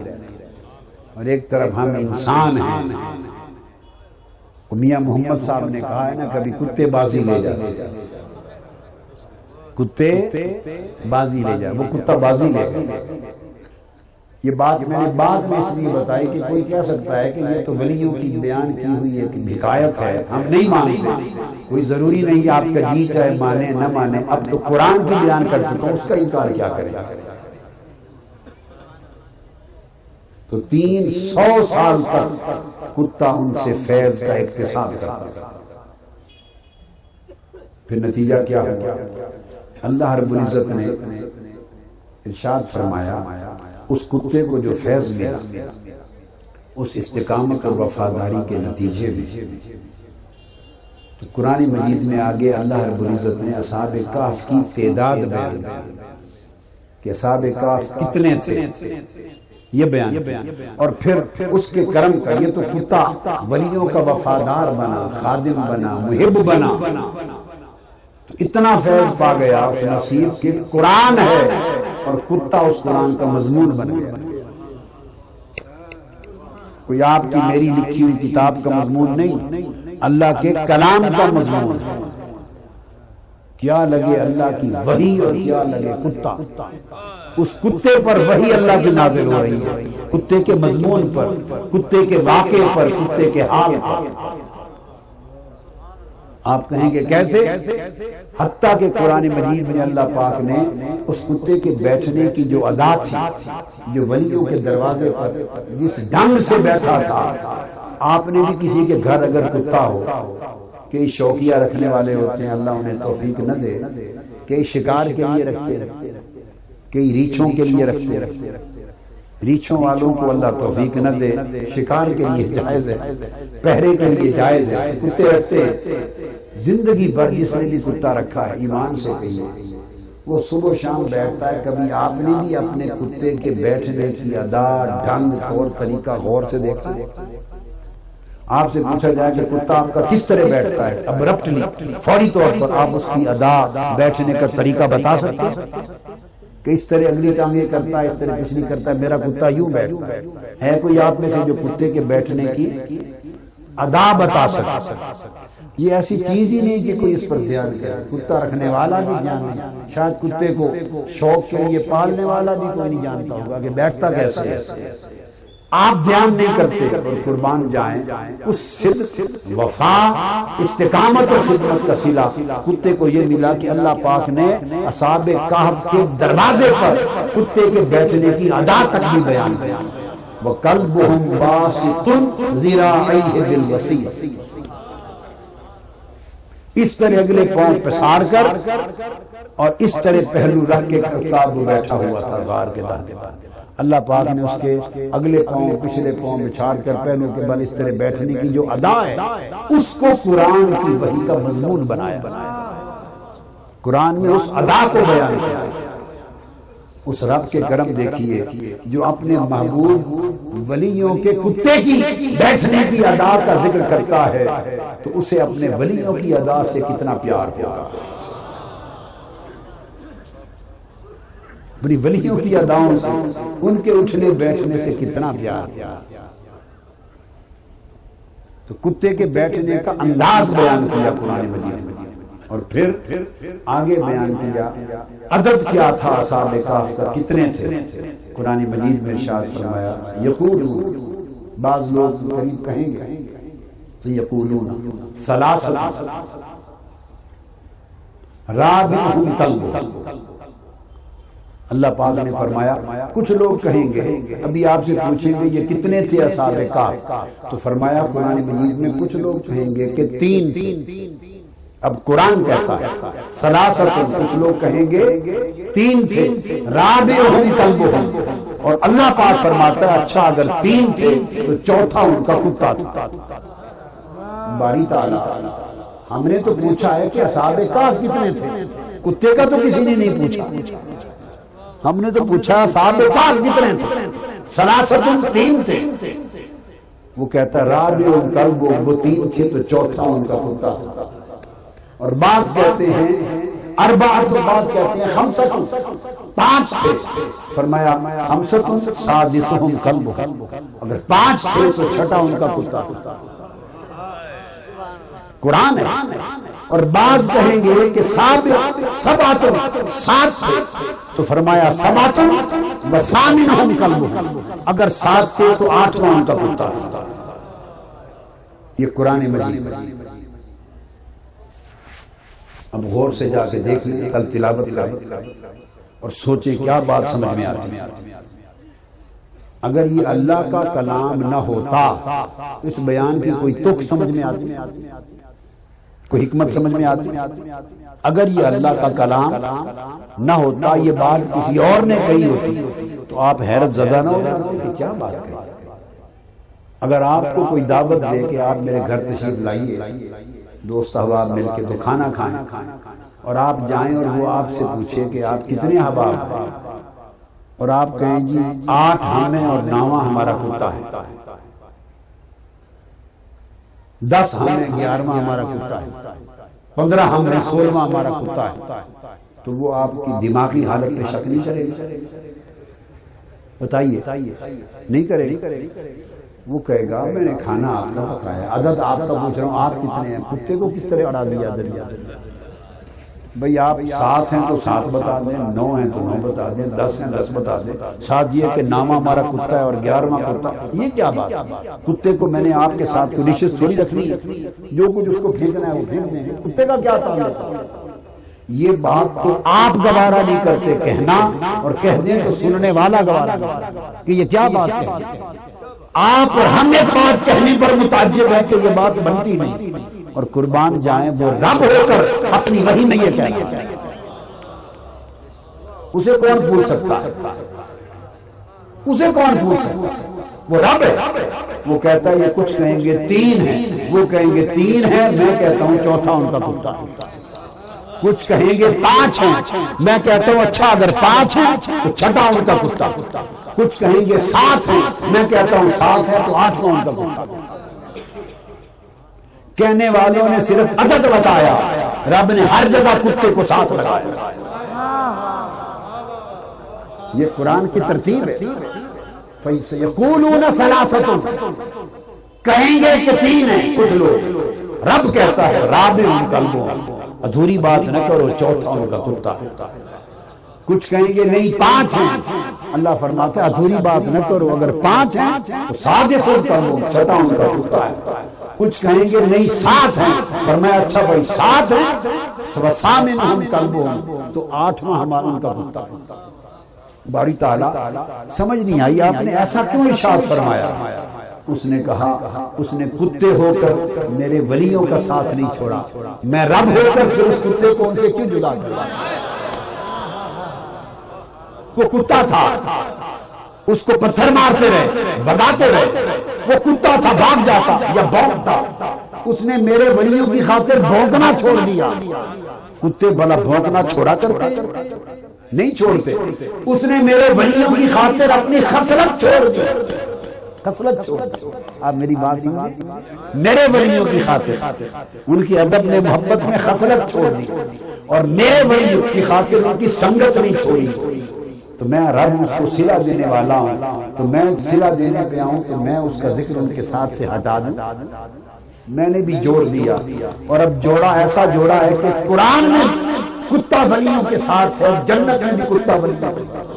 اور ایک طرف ہم انسان ہیں، میاں محمد صاحب نے کہا ہے نا کبھی کتے بازی لے جائے، کتے بازی لے جائے، وہ کتا بازی لے جائے۔ یہ بات میں نے بعد میں اس لیے بتائی کہ کوئی کہہ سکتا ہے کہ یہ تو ولیوں کی بیان کی ہوئی ایک حکایت ہے، ہم نہیں مانتے۔ کوئی ضروری نہیں آپ کا جی چاہے مانے نہ مانے، اب تو قرآن کی بیان کر چکا ہوں، اس کا انکار کیا کرے۔ تو 300 سال تک کتا ان سے فیض کا اکتساب کرتا تھا۔ پھر نتیجہ کیا ہوا؟ اللہ رب العزت نے ارشاد فرمایا اس کتے کو جو فیض ملا اس استقامت اور وفاداری کے نتیجے میں، تو قرآن مجید میں آگے اللہ رب العزت نے اصحاب کہف کی تعداد بیان کہ اصحاب کہف کتنے تھے یہ بیان، اور پھر اس کے کرم کا یہ تو کتا ولیوں کا وفادار بنا، خادم بنا، محب بنا، تو اتنا فیض پا گیا اس نصیب کہ قرآن ہے اور کتا اس قرآن کا مضمون بن گیا۔ کوئی آپ کی میری لکھی ہوئی کتاب کا مضمون نہیں، اللہ کے کلام کا مضمون ہے۔ کیا لگے اللہ کی وحی اور کیا لگے کتا، اس کتے پر وحی اللہ کی نازل ہو رہی ہے، کتے کے مضمون پر، کتے کے واقعے پر، کتے کے حال پر۔ آپ کہیں گے کیسے؟ حتیٰ کہ قرآن مجید میں اللہ پاک نے اس کتے کے بیٹھنے کی جو ادا تھی، جو ولیوں کے دروازے پر جس ڈنگ سے بیٹھا تھا، آپ نے بھی کسی کے گھر اگر کتا ہو، کئی شوقیہ رکھنے والے ہوتے ہیں، اللہ انہیں توفیق نہ دے، کئی شکار کے لیے رکھتے، کئی ریچھوں کے لیے رکھتے، ریچھوں والوں کو اللہ توفیق نہ دے، شکار کے لیے جائز ہے، پہرے کے لیے جائز ہے، کتے رکھتے زندگی بھر۔ جس نے بھی کتا رکھا ہے ایمان سے کہیے، وہ صبح شام بیٹھتا ہے۔ کبھی آپ نے بھی اپنے کتے کے بیٹھنے کی ادا، ڈھنگ اور طریقہ غور سے دیکھا؟ آپ سے پوچھا جائے کہ کتا آپ کا کس طرح بیٹھتا ہے، ابرپٹلی، فوری طور پر آپ اس کی ادا، بیٹھنے کا طریقہ بتا سکتے ہیں کہ اس طرح اگلی ٹانگیں کرتا ہے، اس طرح پچھلی کرتا ہے، میرا کتا یوں بیٹھتا ہے کوئی آپ میں سے جو کتے کے بیٹھنے کی ادا بتا سکتا؟ یہ ایسی چیز ہی نہیں کہ کوئی اس پر دھیان کرے۔ کتا رکھنے والا بھی جان نہیں، شاید کتے کو شوق کے لیے پالنے والا بھی کوئی نہیں جانتا ہوگا کہ بیٹھتا کیسے ہے۔ آپ دھیان نہیں کرتے، اور قربان جائیں اس صدق، وفا، استقامت اور خدمت کا صلہ کتے کو یہ ملا کہ اللہ پاک نے اصحاب کہف کے دروازے پر کتے کے بیٹھنے کی ادا تک بھی بیان کیا۔ وَقَلْبُهُمْ بَاسِطٌ ذِرَاعَيْهِ بِالْوَسِيلِ، اس طرح اگلے پاؤں پساڑ کر اور اس طرح پہلو رکھ کے کتاب بیٹھا ہوا تھا غار کے دانے۔ اللہ پاک نے اس کے اگلے پاؤں پچھلے پاؤں بچھاڑ کر پہلوں کے بل اس طرح بیٹھنے کی جو ادا ہے، اس کو قرآن کی وحی کا مضمون بنایا۔ قرآن میں اس ادا کو بیان کیا۔ اس رب کے کرم دیکھیے جو اپنے محبوب ولیوں کے کتے کی بیٹھنے کی ادا کا ذکر کرتا ہے تو اسے اپنے ولیوں کی ادا سے کتنا پیار ہوگا، اپنی ولیوں کی اداؤں سے، ان کے اٹھنے بیٹھنے سے کتنا پیار۔ تو کتے کے بیٹھنے کا انداز بیان کیا قرآن مجید میں، اور پھر آگے بیان کیا عدد کیا تھا اصحاب کہف کا، کتنے تھے۔ قرآن مجید میں ارشاد فرمایا یقولون، بعض لوگ قریب کہیں گے یقولون ثلاثہ رابعہم کلبہم، اللہ پاک نے فرمایا کچھ لوگ کہیں گے، ابھی آپ سے پوچھیں گے یہ کتنے تھے اصحاب کہف، تو فرمایا قرآن مجید میں کچھ لوگ کہیں گے کہ 3 تھے۔ اب قرآن کہتا ہے ثلاثۃ، کچھ لوگ کہیں گے 3 تھے، رابعہم کلبہم، اور اللہ پاک فرماتا ہے اچھا اگر 3 تھے تو چوتھا ان کا کتا تھا۔ باری تعالیٰ، ہم نے تو پوچھا ہے کہ اصحاب کہف کتنے تھے، کتے کا تو کسی نے نہیں پوچھا، ہم نے تو پوچھا اصحاب کہف کتنے تھے، ثلاثۃ 3 تھے۔ وہ کہتا ہے رابعہم کلبہم، وہ 3 تھے تو چوتھا ان کا کتا تھا۔ اور بعض کہتے ہیں اربعۃ، بعض کہتے ہیں خمسۃ، 5 تھے۔ فرمایا خمسۃ سادسہم کلبہم، اگر 5 تھے تو چھٹا ان کا کتا تھا۔ قرآن ہے۔ اور بعض کہیں گے کہ سبعۃ، 7 تھے، تو فرمایا سبعۃ وثامنہم کلبہم، اگر 7 تھے تو 8واں ان کا کتا تھا۔ یہ قرآن مجید۔ اب غور سے جا کے دیکھ لیں، کل تلاوت کریں اور سوچیں کیا بات سمجھ میں آتی ہے۔ اگر یہ اللہ کا کلام نہ ہوتا، اس بیان کی کوئی تک سمجھ میں آتی، کوئی حکمت سمجھ میں آتی؟ اگر یہ اللہ کا کلام نہ ہوتا، یہ بات کسی اور نے کہی ہوتی تو آپ حیرت زدہ نہ ہو جاتے کہ کیا بات کہی۔ اگر آپ کو کوئی دعوت دے کہ آپ میرے گھر تشریف لائیے، دوست احباب مل کے تو کھانا کھائیں، اور آپ جائیں اور وہ آپ سے پوچھے کہ آپ کتنے احباب ہیں، اور آپ کہیں جی 8 ہم ہیں اور 9واں ہمارا کتا ہے، 10 ہم ہیں 11واں ہمارا کتا ہے، 15 ہم ہیں 16واں ہمارا کتا ہے، تو وہ آپ کی دماغی حالت پہ شک نہیں کرے گا؟ بتائیے نہیں کرے گا؟ وہ کہے گا میں نے کھانا آپ کا پکایا، عدد آپ کا پوچھ رہا ہوں آپ کتنے ہیں؟ کتے کو کس طرح اڑا دیا دریا؟ بھئی آپ 7 ہیں تو 7 بتا دیں، 9 ہیں تو 9 بتا دیں، 10 ہیں 10 بتا دیں، ساتھ یہ کہ نامہ ہمارا کتا ہے اور 11واں کتا، یہ کیا بات؟ کتے کو میں نے آپ کے ساتھ کوئی ڈشز تھوڑی رکھنی ہے، جو کچھ اس کو پھینکنا ہے وہ پھینک دیں گے، کتے کا کیا تعلق ہے؟ یہ بات تو آپ گوارا نہیں کرتے کہنا، اور کہہ دیں تو سننے والا گوارا کہ یہ کیا بات ہے۔ آپ اور ہم ایک بات کہنے پر متعجب ہے کہ یہ بات بنتی نہیں، اور قربان جائیں وہ رب ہو کر اپنی وحی میں یہ کہنا ہے، اسے کون پوچھ سکتا ہے؟ اسے کون پوچھ سکتا ہے؟ وہ رب ہے، وہ کہتا ہے یہ کچھ کہیں گے 3 ہیں، وہ کہیں گے 3 ہیں، میں کہتا ہوں چوتھا ان کا کتا ہے۔ کچھ کہیں گے 5 ہیں، میں کہتا ہوں اچھا اگر 5 ہیں تو چھٹا ان کا کتا۔ کچھ کہیں گے 7 ہیں، میں کہتا ہوں 7 ہے تو 8واں ان کا کتا۔ کہنے والوں نے صرف عدد بتایا، رب نے ہر جگہ کتے کو ساتھ لگایا۔ یہ قرآن کی ترتیب ہے۔ فَيَقُولُونَ ثَلَاثَةٌ، کہیں گے کہ 3 ہیں کچھ لوگ، رب کہتا ہے رابعُ کلبُھم، ادھوری بات نہ کرو چوتھا ان کا کتا۔ کچھ کہیں گے نہیں 5 ہیں، اللہ فرماتا ہے ادھوری بات نہ کرو، اگر 5 ہیں تو سادسُ کلبُھم، چھٹا ان کا کتا ہے۔ کچھ کہیں گے نہیں 7 ہیں، فرمایا اچھا بھائی 7 ہیں، وَثَامِنُھم کلبُھم، تو 8واں ہمارا ان کا کتا ہے۔ باری تعالیٰ سمجھ نہیں آئی آپ نے ایسا کیوں ارشاد فرمایا؟ اس نے کہا اس نے کتے ہو کر میرے ولیوں کا ساتھ نہیں چھوڑا، میں رب ہو کر پھر اس کتے کو ان سے کیوں جدا کیا؟ وہ کتا تھا، اس کو پتھر مارتے رہے، بگاتے رہے، وہ کتا تھا، بھاگ جاتا یا بھونکتا، اس نے میرے ولیوں کی خاطر بھونکنا چھوڑ دیا۔ کتے بھلا بھونکنا چھوڑا کرتے نہیں چھوڑتے، اس نے میرے ولیوں کی خاطر اپنی خصلت چھوڑ دی، خصلت چھوڑ دی۔ آپ میری بات سمجھیں، میرے ولیوں کی خاطر ان کی ادب نے محبت میں خصلت چھوڑ دی، اور میرے ولیوں کی خاطر ان کی سنگت نہیں چھوڑی۔ تو میں رب اس کو صلہ دینے والا ہوں، تو میں صلہ دینے پہ آؤں تو میں اس کا ذکر ان کے ساتھ سے ہٹا دوں؟ میں نے بھی جوڑ دیا، اور اب جوڑا ایسا جوڑا ہے کہ قرآن میں کتا ولیوں کے ساتھ ہے، اور جنت میں بھی کتا ولیوں کے ساتھ۔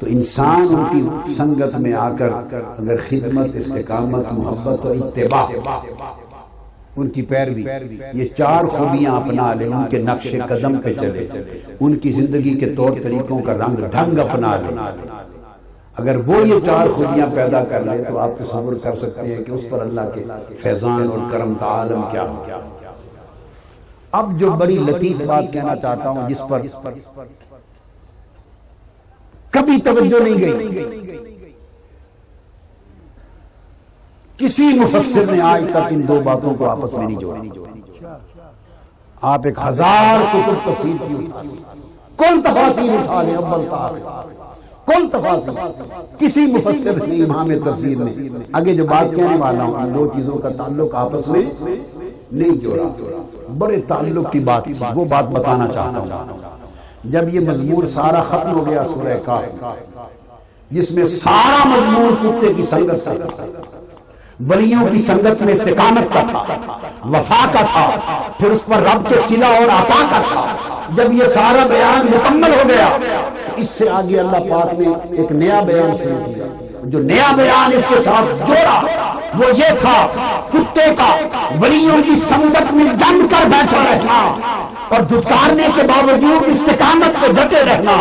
تو انسان ان کی سنگت میں آ کر اگر خدمت، استقامت، محبت اور اتباع، ان کی پیروی، یہ 4 خوبیاں اپنا لے، ان کے نقش قدم پہ چلے، ان کی زندگی کے طور طریقوں کا رنگ ڈھنگ اپنا لے، اگر وہ یہ 4 خوبیاں پیدا کر لے تو آپ تصور کر سکتے ہیں کہ اس پر اللہ کے فیضان اور کرم کا عالم کیا ہو۔ اب جو بڑی لطیف بات کہنا چاہتا ہوں، جس پر کبھی توجہ نہیں گئی، کسی مفسر نے آج تک ان 2 باتوں کو آپس میں نہیں جوڑا۔ آپ 1000 کتب تفسیر کی اٹھا لیں، کون تفاسیر اٹھا لیں، اول تاخیر کون تفاسیر، کسی مفسر نے، امام تفسیر نے آگے جو بات کہنے والا ہوں ان 2 چیزوں کا تعلق آپس میں نہیں جوڑا۔ بڑے تعلق کی بات تھی، وہ بات بتانا چاہتا ہوں۔ جب یہ مضمون سارا ختم ہو گیا سورہ کہف، جس میں سارا مضمون کتے کی سنگت تھا، ولیوں کی سنگت میں استقامت کا تھا، وفا کا تھا، پھر اس پر رب کے صلہ اور عطا کا تھا، جب یہ سارا بیان مکمل ہو گیا اس سے آگے اللہ پاک نے ایک نیا بیان شروع کیا۔ جو نیا بیان اس کے ساتھ جوڑا وہ یہ تھا کتے کا ولیوں کی سنگت میں جم کر بیٹھا رہنا، اور دھتکارنے کے باوجود استقامت پہ ڈٹے رہنا،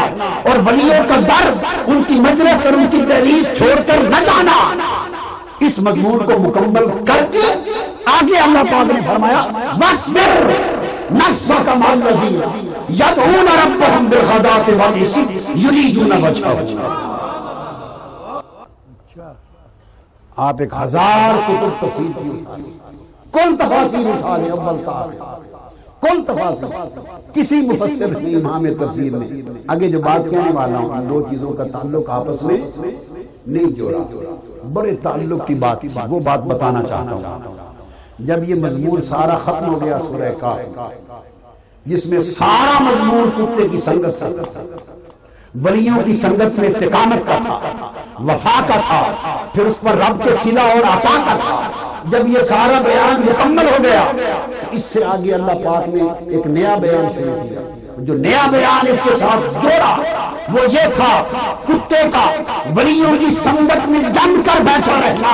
اور ولیوں کا در، ان کی مجلس اور ان کی تحریر چھوڑ کر نہ جانا۔ اس مضمون کو مکمل کر کے آگے اللہ پاک نے فرمایا وَاصْبِرْ نَفْسَكَ مَعَ الَّذِينَ يَدْعُونَ رَبَّهُمْ بِالْغَدَاةِ وَالْعَشِيِّ يُرِيدُونَ وَجْهَهُ۔ آپ 1000 کتب تفسیر کی اٹھا لیں، کون تفاسیر اٹھا لیں، اول تاخیر کون تفاسیر، کسی مفسر نے، امام تفسیر نے آگے جو بات کہنے والا ہوں ان 2 چیزوں کا تعلق آپس میں نہیں جوڑا۔ بڑے تعلق کی بات تھی، وہ بات بتانا چاہتا ہوں۔ جب یہ مضمون سارا ختم ہو گیا سورہ کہف، جس میں سارا مضمون کتے کی سنگت تھا، ولیوں کی سنگت میں استقامت کا تھا، وفا کا تھا، پھر اس پر رب کے صلہ اور عطا کا تھا۔ جب یہ سارا بیان مکمل ہو گیا، اس سے آگے اللہ پاک نے ایک نیا بیان شروع کیا۔ جو نیا بیان اس کے ساتھ جوڑا وہ یہ تھا، کتے کا ولیوں کی سنگت میں جم کر بیٹھا رہنا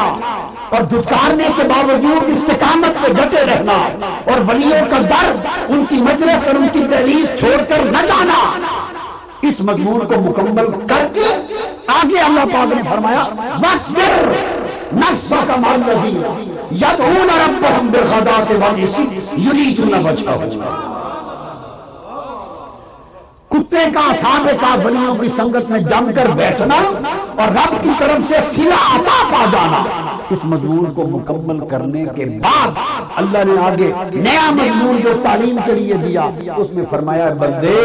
اور دھتکارنے کے باوجود استقامت پہ ڈٹے رہنا، اور ولیوں کا در ان کی مجلس اور ان کی دہلیز چھوڑ کر نہ جانا۔ اس مضمون کو مکمل کر کے آگے اللہ پاک نے فرمایا وَاصْبِرْ نَفْسَكَ مَعَ الَّذِينَ يَدْعُونَ رَبَّهُمْ بِالْغَدَاةِ وَالْعَشِيِّ يُرِيدُونَ وَجْهَهُ۔ کتے کا سابقہ ولیوں کی سنگت میں جم کر بیٹھنا اور رب کی طرف سے صلہ عطا پا جانا، اس مضمون کو مکمل کرنے کے بعد اللہ نے آگے نیا مضمون جو تعلیم کے لیے دیا، اس میں فرمایا بندے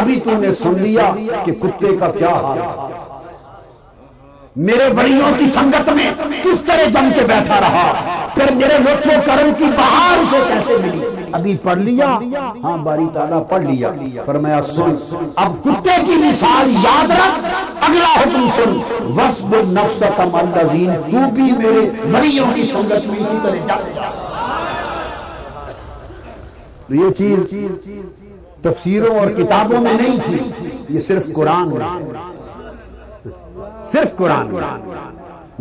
ابھی تو نے سن لیا کہ کتے کا کیا حال ہے، میرے ولیوں کی سنگت میں کس طرح جم کے بیٹھا رہا، پھر میرے لطف و کرم کی بہار اسے کیسے ملی، ابھی پڑھ لیا؟ ہاں باری تعالیٰ پڑھ لیا۔ فرمایا سن، اب کتے کی مثال یاد رکھ، اگلا حکم سن، وَاصْبِرْ نَفْسَكَ مَعَ الَّذِينَ، تو بھی میرے ولیوں کی سنگت میں اسی طرح جا۔ یہ چیز تفسیروں اور کتابوں میں نہیں تھی، یہ صرف قرآن میں، صرف قرآن میں۔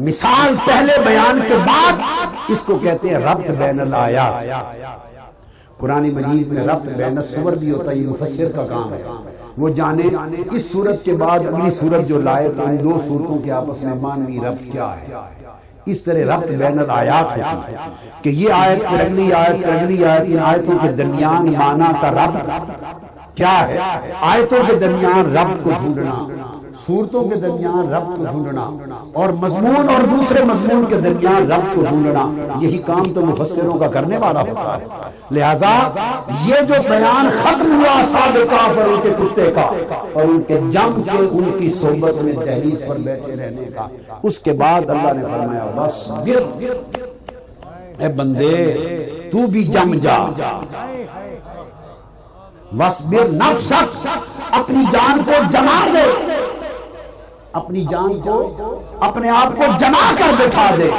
مثال پہلے بیان کے بعد اس کو کہتے ہیں ربط بین الآیات۔ قرآن مجید میں ربط بین السور بھی ہوتا ہے، یہ مفسر کا کام ہے، وہ جانے اس صورت کے بعد اگلی صورت جو لائے تو ان دو صورتوں کے آپس میں معنوی ربط کیا ہے، اس طرح ربط بین الآیات ہوتی ہے کہ یہ آیت پھر اگلی آیت پھر اگلی آیت، ان آیتوں کے درمیان معنی کا ربط کیا ہے، آیتوں کے درمیان ربط کو ڈھونڈنا، صورتوں کے درمیان ربط کو ڈھونڈنا، اور مضمون اور دوسرے مضمون کے درمیان ربط کو ڈھونڈنا، یہی کام تو مفسروں کا کرنے والا ہوتا ہے۔ لہذا یہ جو بیان ختم ہوا اصحاب کہف اور ان کے کتے کا اور ان کے جم کے ان کی صحبت میں دہلیز پر بیٹھے رہنے کا، اس کے بعد اللہ نے فرمایا بس اے بندے تو بھی جم جا، وَاصْبِرْ نَفْسَكَ، اپنی جان کو جما دے، اپنی جان کو اپنے آپ کو جما کر بٹھا دے۔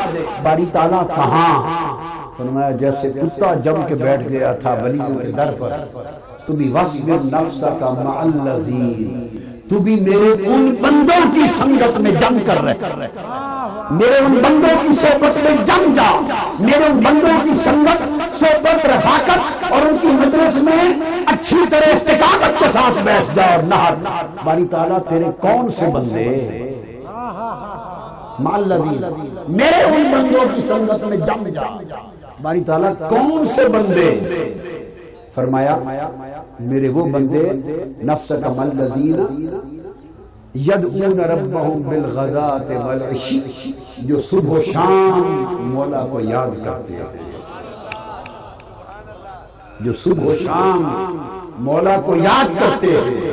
باری تعالیٰ کہاں؟ فرمایا جیسے کتا جم کے بیٹھ گیا تھا ولیوں کے در پر، تو بھی وَاصْبِرْ نَفْسَكَ مَعَ الَّذِينَ، تو بھی میرے ان بندوں کی سنگت میں جم کر رہے، میرے ان بندوں کی صحبت میں جم جا، میرے ان بندوں کی سنگت، صحبت، رفاقت اور ان کی مجلس میں اچھی طرح استقامت کے ساتھ بیٹھ جا اور نہ باری تعالیٰ تیرے کون سے بندے، مَعَ الَّذِينَ، میرے ان بندوں کی سنگت میں جم جا، باری تعالیٰ کون سے بندے؟ فرمایا میرے وہ بندے نفسک مع الذین یدعون ربهم بالغداۃ والعشی، جو صبح و شام مولا کو یاد کرتے ہیں، جو صبح و شام مولا کو یاد کرتے ہیں،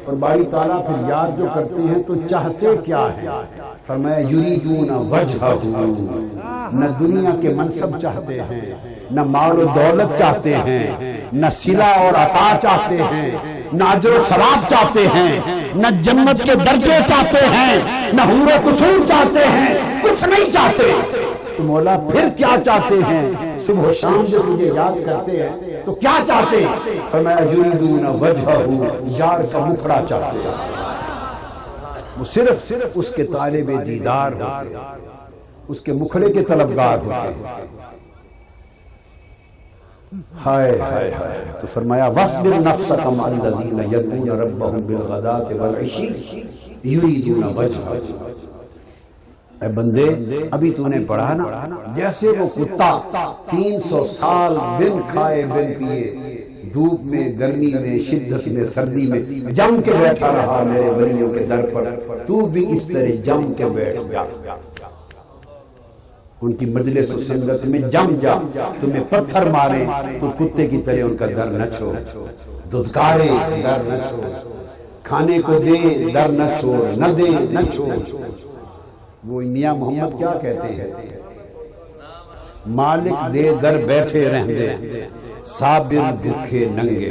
اور باری تعالیٰ پھر یاد جو کرتے ہیں تو چاہتے کیا ہے؟ فرمایا یریدون وجہہ، نہ دنیا کے منصب چاہتے ہیں، نہ مال و دولت چاہتے ہیں، نہ صلہ اور عطا چاہتے ہیں، نہ اجر و ثواب چاہتے ہیں، نہ جنت کے درجے چاہتے ہیں، نہ حور و قصور چاہتے ہیں، کچھ نہیں چاہتے۔ تو مولا پھر کیا چاہتے ہیں؟ صبح و شام جو تجھے یاد کرتے ہیں تو کیا چاہتے ہیں؟ فرمایا یریدون وجہہ، یار کا مکھڑا چاہتے ہیں، وہ صرف اس کے طالب دیدار ہوتے ہیں، اس کے مکھڑے کے طلبگار ہوتے ہیں۔ ہائے ہائے ہائے، تو فرمایا وَاصْبِرْ نَفْسَكَ مَعَ الَّذِينَ يَدْعُونَ رَبَّهُمْ بِالْغَدَاةِ وَالْعَشِيِّ يُرِيدُونَ وَجْهَهُ۔ اے بندے ابھی تو نے پڑھا نا، جیسے وہ کتا 300 سال بن کھائے بن پیے، دھوپ میں، گرمی میں، شدت میں، سردی میں جم کے بیٹھا رہا میرے ولیوں کے در پر، تو بھی اس طرح جم کے بیٹھ جا، ان کی مجلس و سنگت میں جم جا، تمہیں پتھر مارے تو کتے کی طرح ان کا در نہ چھوڑ، دھتکارے در نہ چھوڑ، کھانے کو دے در نہ چھوڑ، نہ دے نہ چھوڑ۔ وہ میاں محمد کیا کہتے ہیں؟ مالک دے در بیٹھے رہندے، صابر بھوکے ننگے۔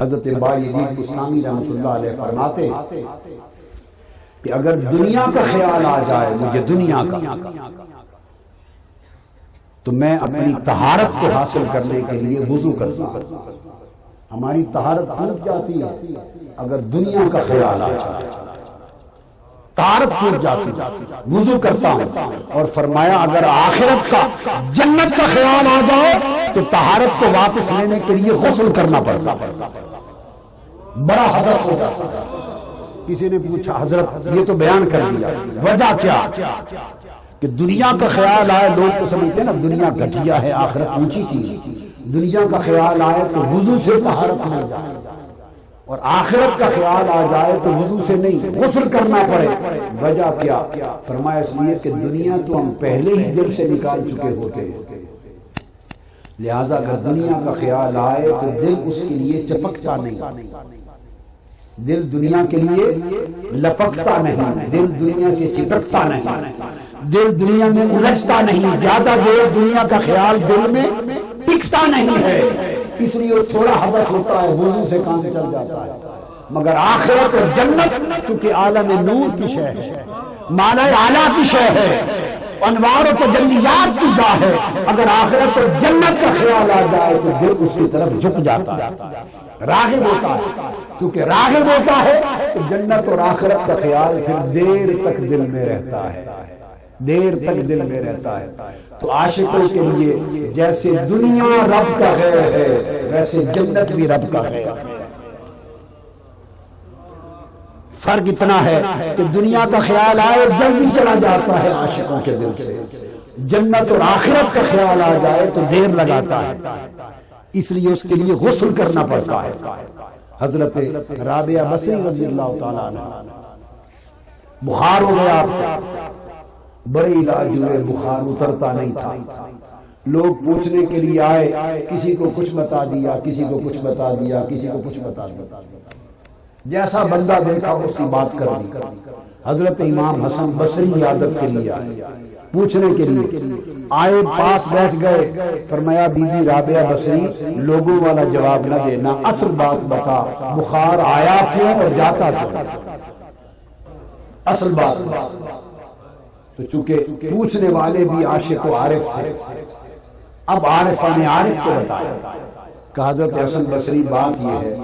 حضرت باجید بستانی رحمۃ اللہ علیہ فرماتے کہ اگر دنیا کا خیال آ جائے مجھے دنیا کا، تو میں اپنی طہارت کو حاصل کرنے کے لیے وضو کرتا ہوں۔ ہماری طہارت ٹوٹ جاتی ہے اگر دنیا کا خیال آ جائے، طہارت ٹوٹ جاتی، وضو کرتا ہوں۔ اور فرمایا اگر آخرت کا، جنت کا خیال آ جائے تو طہارت کو واپس لینے کے لیے غسل کرنا پڑتا، بڑا حدث ہو جاتا۔ کسی نے پوچھا حضرت یہ تو بیان کر دیا، وجہ کیا؟ کہ دنیا کا خیال آئے، لوگ تو سمجھتے ہیں نا دنیا گھٹیا ہے آخرت اونچی چیز، دنیا کا خیال آئے تو وضو سے طہارت ہو جائے، اور آخرت کا خیال آ جائے تو وضو سے نہیں غسل کرنا پڑے۔ وجہ کیا؟ فرمایا اس لیے کہ دنیا تو ہم پہلے ہی دل سے نکال چکے ہوتے ہیں، لہٰذا اگر دنیا کا خیال آئے تو دل اس کے لیے چپکتا نہیں، دل دنیا کے لیے لپکتا نہیں، دل دنیا سے چپکتا نہیں، دل دنیا میں الجھتا نہیں، زیادہ دیر دنیا کا خیال دل میں ٹکتا نہیں ہے، اس لیے تھوڑا حدث ہوتا ہے وضو سے کام چل جاتا ہے۔ مگر آخرت اور جنت چونکہ عالم نور کی شے ہے، معنی اعلیٰ کی شے ہے، انوار و تجلیات کی جا ہے، اگر آخرت اور جنت کا خیال آ جائے تو دل اس کی طرف جھک جاتا ہے، راغب ہوتا ہے۔ چونکہ راغب ہوتا ہے تو جنت اور آخرت کا خیال پھر دیر تک دل میں رہتا ہے، دیر تک دل میں رہتا ہے۔ تو عاشقوں کے لیے جیسے دنیا رب کا غیر ہے ویسے جنت بھی رب کا غیر ہے۔ فرق اتنا ہے کہ دنیا کا خیال آئے جلدی چلا جاتا ہے عاشقوں کے دل سے، جنت اور آخرت کا خیال آ جائے تو دیر لگاتا ہے، اس لیے اس کے لیے غسل کرنا پڑتا ہے۔ حضرت رابعہ بصری رضی اللہ تعالیٰ عنہ، بخار ہو گیا آپ کو، بڑے علاج ہوئے، بخار اترتا نہیں تھا، لوگ پوچھنے کے لیے آئے، کسی کو کچھ بتا دیا، کسی کو کچھ بتا دیا، کسی کو کچھ بتا دیا، جیسا بندہ دیکھا اسی بات کر دی۔ حضرت امام حسن بصری عیادت کے لیے آئے، پوچھنے کے لیے آئے، پاس بیٹھ گئے، فرمایا بی بی رابعہ بصری لوگوں والا جواب نہ دینا، اصل بات بتا، بخار آیا کیوں اور جاتا کیوں، اصل بات۔ تو چونکہ پوچھنے والے بھی عاشق و عارف تھے، اب عارفان عارف کو بتایا کہ حضرت حسن بصری بات یہ ہے،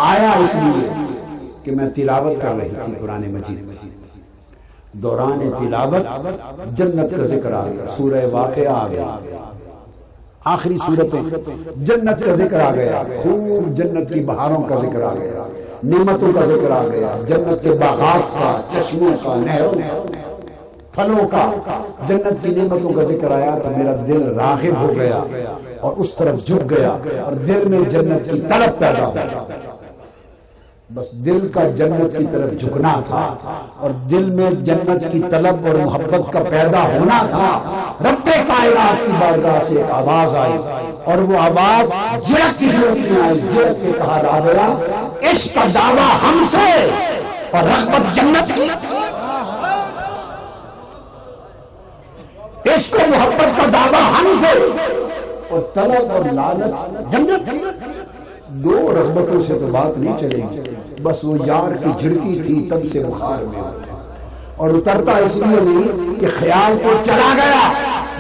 آیا اس لیے کہ میں تلاوت کر رہی تھی قرآن مجید میں، دوران تلاوت جنت کا ذکر آ گیا، سورہ واقعہ آ گیا، آخری صورتیں جنت کا ذکر آ گیا، خوب جنت کی بہاروں کا ذکر آ گیا، نعمتوں کا ذکر آ گیا، جنت کے باغات کا، چشموں کا، نہروں، پھلوں کا، جنت کی نعمتوں کا ذکر آیا تو میرا دل راغب ہو گیا اور اس طرف جھک گیا، اور دل میں جنت کی طلب پیدا ہو گیا، بس دل کا جنت کی طرف جھکنا تھا، اور دل میں جنت کی طلب اور محبت کا پیدا ہونا تھا۔ رب کائنات کی بارگاہ سے ایک آواز آئی، اور وہ آواز جھڑک کی صورت میں آئی، جھڑک کے کہا رابعہ عشق کا دعویٰ ہم سے اور رغبت جنت کی، عشق و محبت کا دعویٰ ہم سے اور طلب اور لالچ جنت۔ دو رغبتوں سے تو بات نہیں چلے گی، بس وہ یار کی جھڑکی تھی تب سے بخار میں، اور اترتا اس لیے نہیں کہ خیال تو چلا گیا،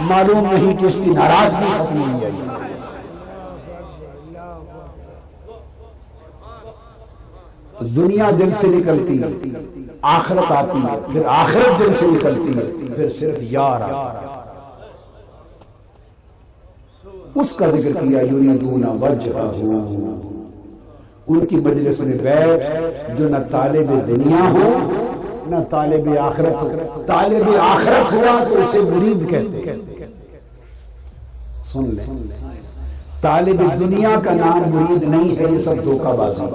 معلوم نہیں کہ اس کی ناراضگی ختم ہوئی ہے۔ دنیا دل سے نکلتی ہے، آخرت آتی ہے، پھر آخرت دل سے نکلتی ہے، پھر صرف یار آتا ہے۔ اس کا ذکر کیا یریدون وجہہ، ان کی مجلس میں بیٹھ جو نہ طالب دنیا ہو نہ طالب آخرت ہو، طالب آخرت ہوا تو اسے مرید کہتے ہیں۔ سن لیں، طالب دنیا کا نام مرید نہیں ہے، یہ سب دھوکہ بازی۔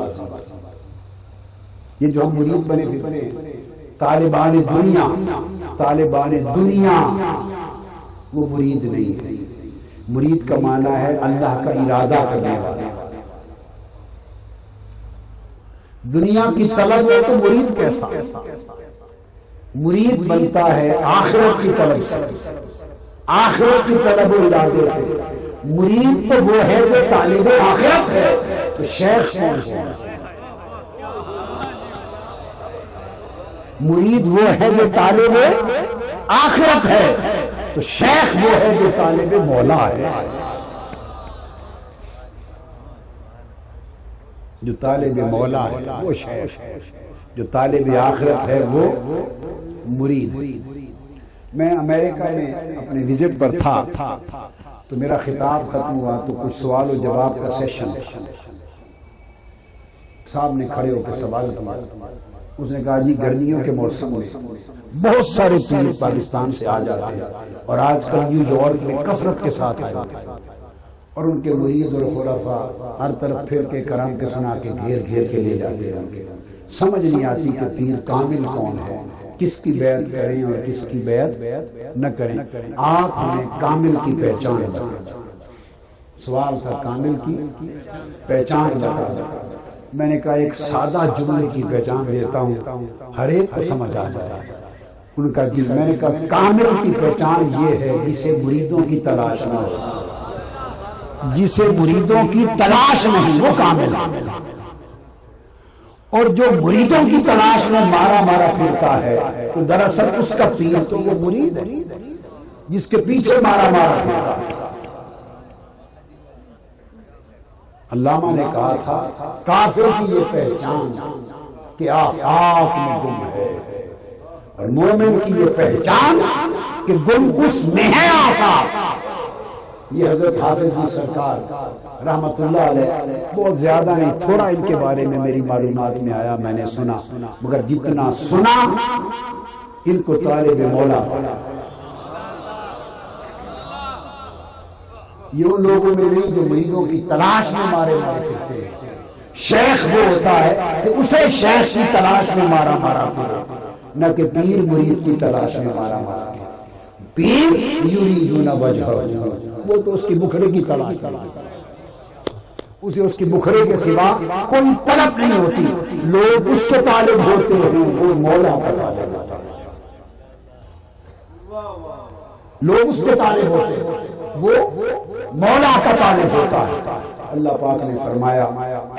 یہ جو ہم مرید بنے پھرتے ہیں، طالبان دنیا، طالبان دنیا، وہ مرید نہیں ہے۔ مرید کا معنی ہے اللہ کا ارادہ کرنے والا۔ دنیا کی طلب ہے تو مرید کیسا؟ مرید بنتا ہے آخرت کی طلب سے، آخرت کی طلب و ارادے سے، مرید تو وہ ہے جو طالب آخرت ہے، تو شیخ کون ہے؟ مرید وہ ہے جو طالب آخرت ہے، تو شیخ وہ ہے جو طالب مولا ہے۔ جو طالب مولا ہے وہ شیخ ہے، جو طالب آخرت ہے وہ مرید۔ میں امریکہ میں اپنے وزٹ پر تھا تو میرا خطاب ختم ہوا تو کچھ سوال و جواب کا سیشن صاحب نے کھڑے ہو کے سوال کیا۔ اس نے کہا جی گرمیوں کے موسم میں بہت سارے پیر پاکستان سے آ جاتے ہیں اور آج کل نیو یارک میں کثرت کے ساتھ آئے ہوتے ہیں، اور ان کے مرید اور خلفاء ہر طرف پھر کے کرام کے سنا کے گھیر گھیر کے لے جاتے ہیں۔ سمجھ نہیں آتی کہ پیر کامل کون ہے، کس کی بیعت کریں اور کس کی بیعت نہ کریں۔ آپ ہمیں کامل کی پہچان بتائیں۔ سوال تھا کامل کی پہچان بتا دیں۔ میں نے کہا ایک سادہ جملے کی پہچان دیتا ہوں، ہر ایک کو سمجھ آ جائے۔ ان کا جی، میں نے کہا کامل کی پہچان یہ ہے جسے مریدوں کی تلاش نہ ہو، جسے مریدوں کی تلاش نہیں وہ کامل ہے، اور جو مریدوں کی تلاش میں مارا مارا پھرتا ہے تو دراصل اس کا پیر تو وہ مرید ہے جس کے پیچھے مارا مارا پھرتا ہے۔ علامہ نے کہا تھا کافر کی یہ پہچان کہ آفاق میں گم ہے، اور مومن کی یہ پہچان کہ گم اس میں ہے آفاق۔ یہ حضرت حافظ جی سرکار رحمت اللہ علیہ بہت زیادہ نہیں، تھوڑا ان کے بارے میں میری معلومات میں آیا، میں نے سنا، مگر جتنا سنا ان کو طالب مولا، یہ ان لوگوں میں نہیں جو مریدوں کی تلاش میں مارے مارے پھرتے ہیں۔ شیخ وہ ہوتا ہے کہ اسے شیخ کی تلاش میں مارا مارا پھرے، نہ کہ پیر مرید کی تلاش میں مارا مارا پھرے۔ پیر یریدون وجہہ، وہ تو اس کی مکھڑے کی تلاش کرتا ہے، اسے اس کی مکھڑے کے سوا کوئی طلب نہیں ہوتی۔ لوگ اس کے طالب ہوتے ہیں، وہ مولا کا طالب ہوتا ہے۔ لوگ اس کے طالب ہوتے ہیں، وہ مولا کا طالب ہوتا ہے۔ اللہ پاک نے فرمایا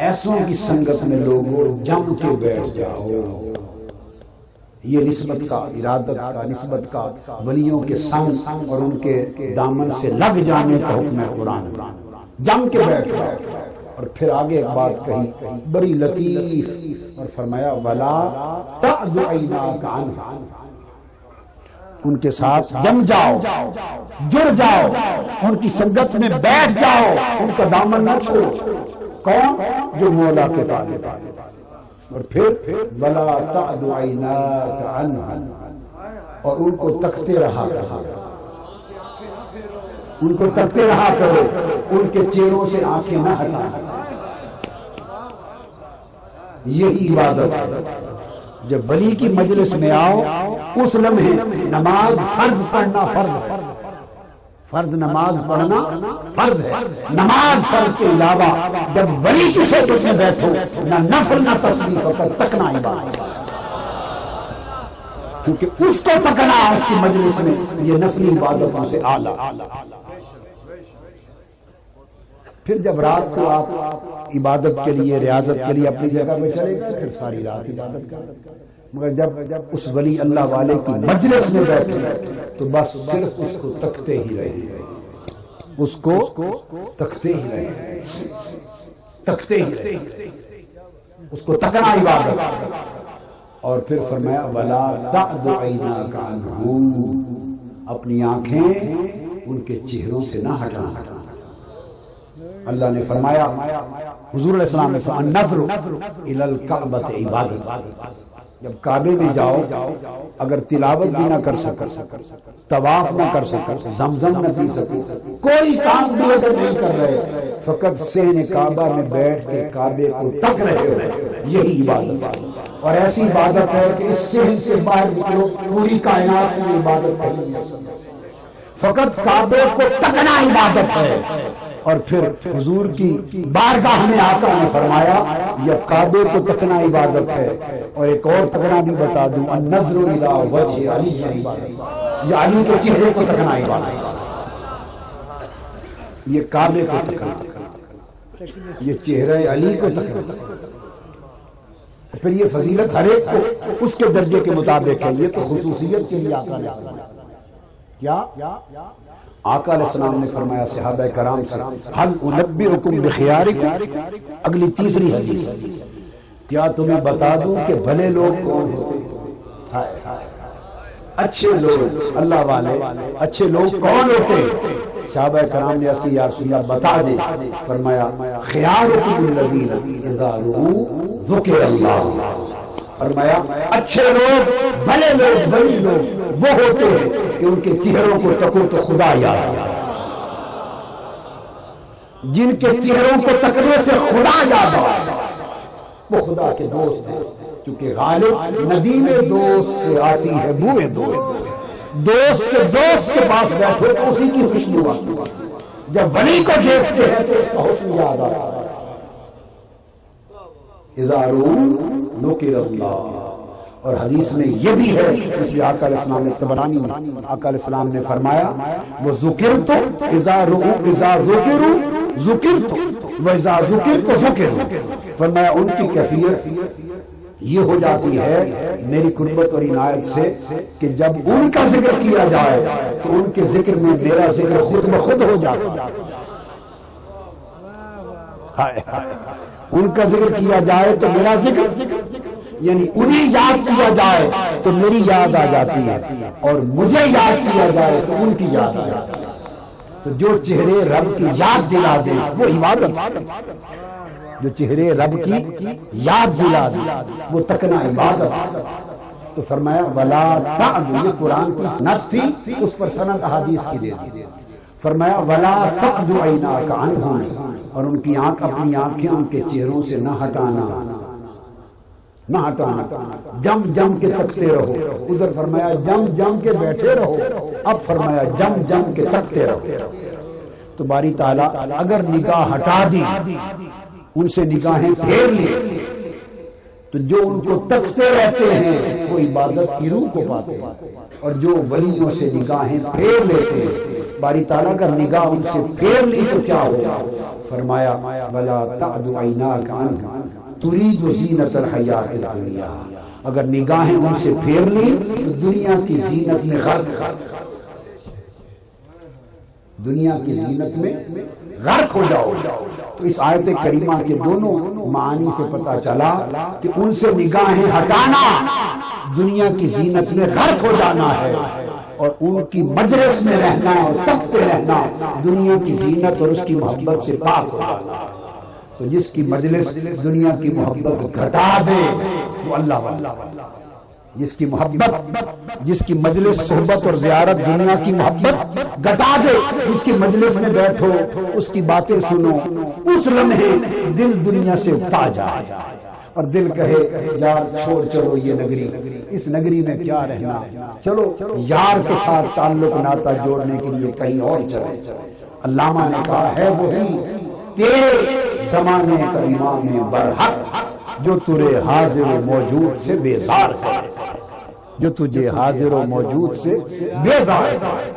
ایسوں کی سنگت میں لوگوں جم کے بیٹھ جاؤ۔ یہ نسبت کا، ارادت کا، نسبت کا، ولیوں کے سنگ اور ان کے دامن سے لگ جانے کا حکم ہے قرآن۔ جم کے بیٹھ جاؤ۔ اور پھر آگے ایک بات کہی بڑی لطیف، اور فرمایا وَلَا تَعْدُ عَيْنَاكَ عَنْهُ، ان کے ساتھ جم جاؤ، جڑ جاؤ، ان کی سنگت میں بیٹھ جاؤ، ان کا دامن نہ چھوڑو۔ کون؟ جو مولا کے طالب ہیں۔ اور پھر وَلَا تَعْدُ عَيْنَاكَ عَنْهُ، اور ان کو تکتے رہا کرو، ان کو تکتے رہا کرو، ان کے چہروں سے آنکھیں نہ ہٹانا۔ یہی عبادت ہے۔ جب ولی کی مجلس میں آؤ اس لمحے نماز فرض پڑھنا فرض نماز پڑھنا فرض ہے۔ نماز فرض کے علاوہ جب ولی کی صحبت میں بیٹھو نہ نفل نہ تسبیح، فقط تکنا عبادت، کیونکہ اس کو تکنا اس کی مجلس میں یہ نفلی عبادتوں سے اعلیٰ۔ پھر جب رات کو آپ عبادت کے لیے، ریاضت کے لیے اپنی جگہ میں چلے گئے، پھر ساری رات عبادت کریں۔ مگر جب اس ولی اللہ والے کی مجلس میں بیٹھے تو بس صرف اس کو تکتے ہی رہے، اس کو تکتے ہی رہے، تکتے ہی رہے، اس کو تکنا عبادت۔ اور پھر فرمایا وَلَا تَعْدُ عَيْنَاكَ عَنْهُ، اپنی آنکھیں ان کے چہروں سے نہ ہٹانا۔ اللہ نے فرمایا، حضور علیہ السلام نے فرمایا النظر الی الکعبۃ عبادت، جب کعبے میں جاؤ اگر تلاوت بھی نہ کر سکو، طواف نہ کر سکو، زمزم نہ پی سکو، کوئی کام بھی اگر نہیں کر رہے، فقط صحن کعبہ میں بیٹھ کے کعبے کو تک رہے ہو، یہی عبادت ہے۔ اور ایسی عبادت ہے کہ اس صحن سے باہر نکلو پوری کائنات میں عبادت کرنی ہے، فقط کعبے کو تکنا عبادت ہے۔ اور پھر حضور کی بارگاہ میں آقا نے فرمایا یہ کعبے کو تکنا عبادت ہے۔ اور ایک اور تکنا بھی بتا دوں، النظر الی وجہ علی عبادت، یہ علی کے چہرے کو تکنا عبادت۔ یہ کعبے کو تکنا، یہ چہرہ علی کو تکنا، پھر یہ فضیلت ہر ایک کو اس کے درجے کے مطابق ہے. یہ تو خصوصیت کے لیے آقا نے فرمایا. کیا آقا علیہ السلام نے فرمایا صحابہ کرام سے حل انبئکم بخیارکم، اگلی تیسری حدیث، کیا تمہیں بتا دوں کہ بھلے لوگ کون ہوتے ہیں؟ اچھے لوگ، اللہ والے اچھے لوگ کون ہوتے ہیں؟ صحابہ کرام نے عرض کی یا رسول اللہ بتا دے. فرمایا خیارکم الذین اذا رؤوا ذکر اللہ. فرمایا اچھے لوگ، بھلے لوگ، بڑی لوگ وہ ہوتے ہیں کہ ان کے چہروں کو تکو تو خدا یاد آتا ہے. جن کے چہروں کو تکنے سے خدا یاد آتا ہے وہ خدا کے دوست ہیں. چونکہ غالب ندیم دوست سے آتی ہے بوئے دوست. دوست کے پاس بیٹھے تو اسی کی خوشبو آتی ہے. جب ولی کو دیکھتے ہیں تو اس کا حسن یاد آتا ہے. اذا رؤوا ذکر اللہ. اور حدیث میں یہ بھی ہے، اس لیے آقا علیہ السلام نے طبرانی میں آقا علیہ السلام نے فرمایا وہ ذکرت اذا رؤوا اذا ذکروا ذکرت واذا ذکرت ذکروا. فرمایا ان کی کیفیت یہ ہو جاتی ہے میری قربت اور عنایت سے کہ جب ان کا ذکر کیا جائے تو ان کے ذکر میں میرا ذکر خود بخود ہو جاتا ہے. ان کا ذکر کیا جائے تو میرا ذکر، یعنی انہیں یاد کیا جائے تو میری یاد آ جاتی ہے، اور مجھے یاد کیا جائے تو ان کی یاد آ جاتی ہے. تو جو چہرے رب کی یاد دلا دے وہ عبادت، جو چہرے رب کی یاد دلا دے وہ تکنا عبادت. تو فرمایا ولا تعد، یہ قرآن کی نص تھی، اس پر سند احادیث کی دے دی. فرمایا ولا تعد عیناک عنہم، اور ان کی آنکھ، اپنی آنکھیں ان کے چہروں سے نہ ہٹانا، نہ ہٹانا. جم جم کے تکتے رہو. ادھر فرمایا جم جم کے بیٹھے رہو، اب فرمایا جم جم کے تکتے رہو. تو باری تعالیٰ اگر نگاہ ہٹا دی، ان سے نگاہیں پھیر لی، تو جو ان کو تکتے رہتے ہیں وہ عبادت کی روح کو پاتے ہیں. اور جو ولیوں سے نگاہیں پھیر لیتے ہیں، باری تعالیٰ اگر نگاہ ان سے پھیر لی تو کیا ہوگا؟ فرمایا وَلَا تَعْدُ عَيْنَاكَ عَنْهُمْ تُرِيدُ زِينَةَ الْحَيَاةِ الدُّنْيَا. اگر نگاہیں ان سے پھیر لی تو دنیا کی زینت میں غرق، دنیا کی زینت میں غرق ہو جاؤ. تو اس آیت کریمہ کے دونوں معانی سے پتہ چلا کہ ان سے نگاہیں ہٹانا دنیا کی زینت میں غرق ہو جانا ہے، اور ان کی مجلس میں رہنا اور تکتے رہنا دنیا کی زینت اور اس کی محبت سے پاک ہو جانا. تو جس کی مجلس دنیا کی محبت گھٹا دے وہ اللہ والا. جس کی محبت، جس کی مجلس صحبت اور زیارت دنیا کی محبت گھٹا دے، جس کی مجلس میں بیٹھو، اس کی باتیں سنو، اس لمحے دل دنیا سے اکتا جائے اور دل کہے یار چھوڑ چلو یہ نگری، اس نگری میں کیا رہنا، چلو یار کے ساتھ تعلق ناتا جوڑنے کے لیے کہیں اور چلے. علامہ نے کہا ہے وہی تیرے زمانے کا امام برحق جو تجھے حاضر و موجود سے بیزار ہے، جو تجھے حاضر و موجود سے بیزار ہے.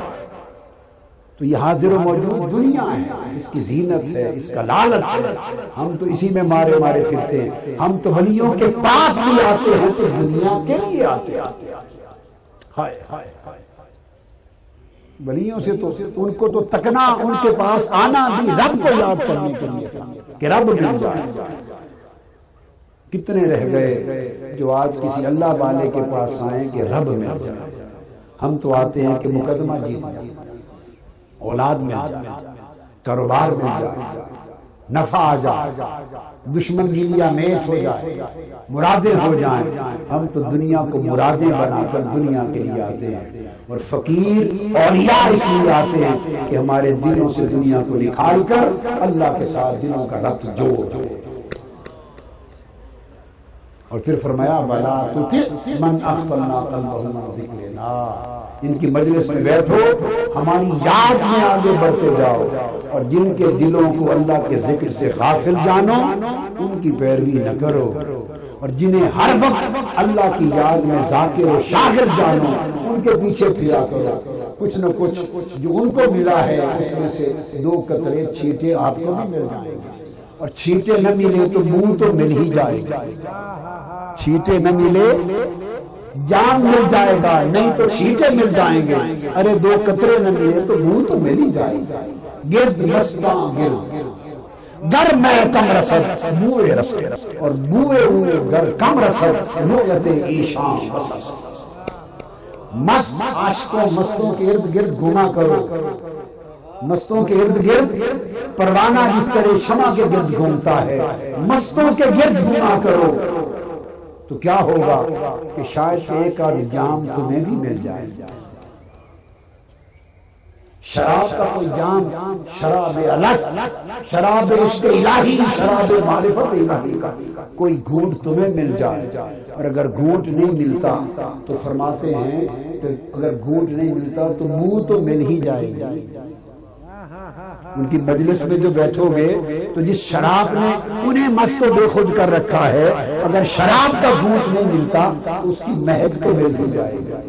تو یہ حاضر و موجود دنیا ہے، اس کی زینت ہے، اس کا لالچ ہے. ہم تو اسی میں مارے مارے پھرتے ہیں. ہم تو ولیوں کے پاس بھی آتے ہیں تو دنیا کے لیے آتے ہیں. ولیوں سے تو ان کو تو تکنا، ان کے پاس آنا بھی رب کو یاد کرنے کے لیے کہ رب مل جائے. کتنے رہ گئے جو آج کسی اللہ والے کے پاس آئیں کہ رب مل جائے. ہم تو آتے ہیں کہ مقدمہ جیت جائے، اولاد مل جائے، کاروبار مل جائے، نفع آ جائے، دشمن گلیا میٹ ہو جائے، مرادیں ہو جائیں. ہم تو دنیا کو مرادیں بنا کر دنیا کے لیے آتے ہیں، اور فقیر اولیاء اس لیے آتے ہیں کہ ہمارے دلوں سے دنیا کو نکال کر اللہ کے ساتھ دلوں کا ربط جوڑ دو. اور پھر فرمایا وَلَا تُطِعْ مَنْ أَغْفَلْنَا قَلْبَهُ عَنْ ذِكْرِنَا. ان کی مجلس میں بیٹھو، ہماری یاد میں آگے بڑھتے جاؤ، اور جن کے دلوں کو اللہ کے ذکر سے غافل جانو ان کی پیروی نہ کرو. اور جنہیں ہر وقت اللہ کی یاد میں ذاکر و شاگرد جانو، ان کے پیچھے پھرا کرو، کچھ نہ کچھ جو ان کو ملا ہے اس میں سے 2 قطرے چھینٹے آپ کو بھی مل جائیں گے، اور چھینٹے نہ ملے تو منہ تو مل ہی جائے گا، چھینٹے نہ ملے جام مل جائے گا، نہیں تو چھینٹے مل جائیں گے، ارے 2 قطرے نہ ملے تو منہ تو مل ہی جائے گا۔ گرد مستاں گرد گر میں کم رسد بوئے رسد، اور بوئے ہوئے گر کم رسد رؤیت ایشان بسست۔ مست عاشقوں مستوں کے ارد گرد گھوما کرو، مستوں کے ارد گرد پروانہ جس طرح شمع کے گرد گھومتا ہے، مستوں کے گرد گھوما کرو، تو کیا ہوگا کہ شاید ایک آدھ جام تمہیں بھی مل جائے۔ شراب کا کوئی جام، شراب الست، شراب عشق الہی، شراب معرفت الہی کا کوئی گھونٹ تمہیں مل جائے، اور اگر گھونٹ نہیں ملتا تو فرماتے ہیں کہ اگر گھونٹ نہیں ملتا تو منہ تو مل ہی جائے گا۔ ان کی مجلس میں جو بیٹھو گے تو جس شراب نے انہیں مست و بے خود کر رکھا ہے، اگر شراب کا گھونٹ نہیں ملتا تو اس کی مہک تو مل ہی جائے گا،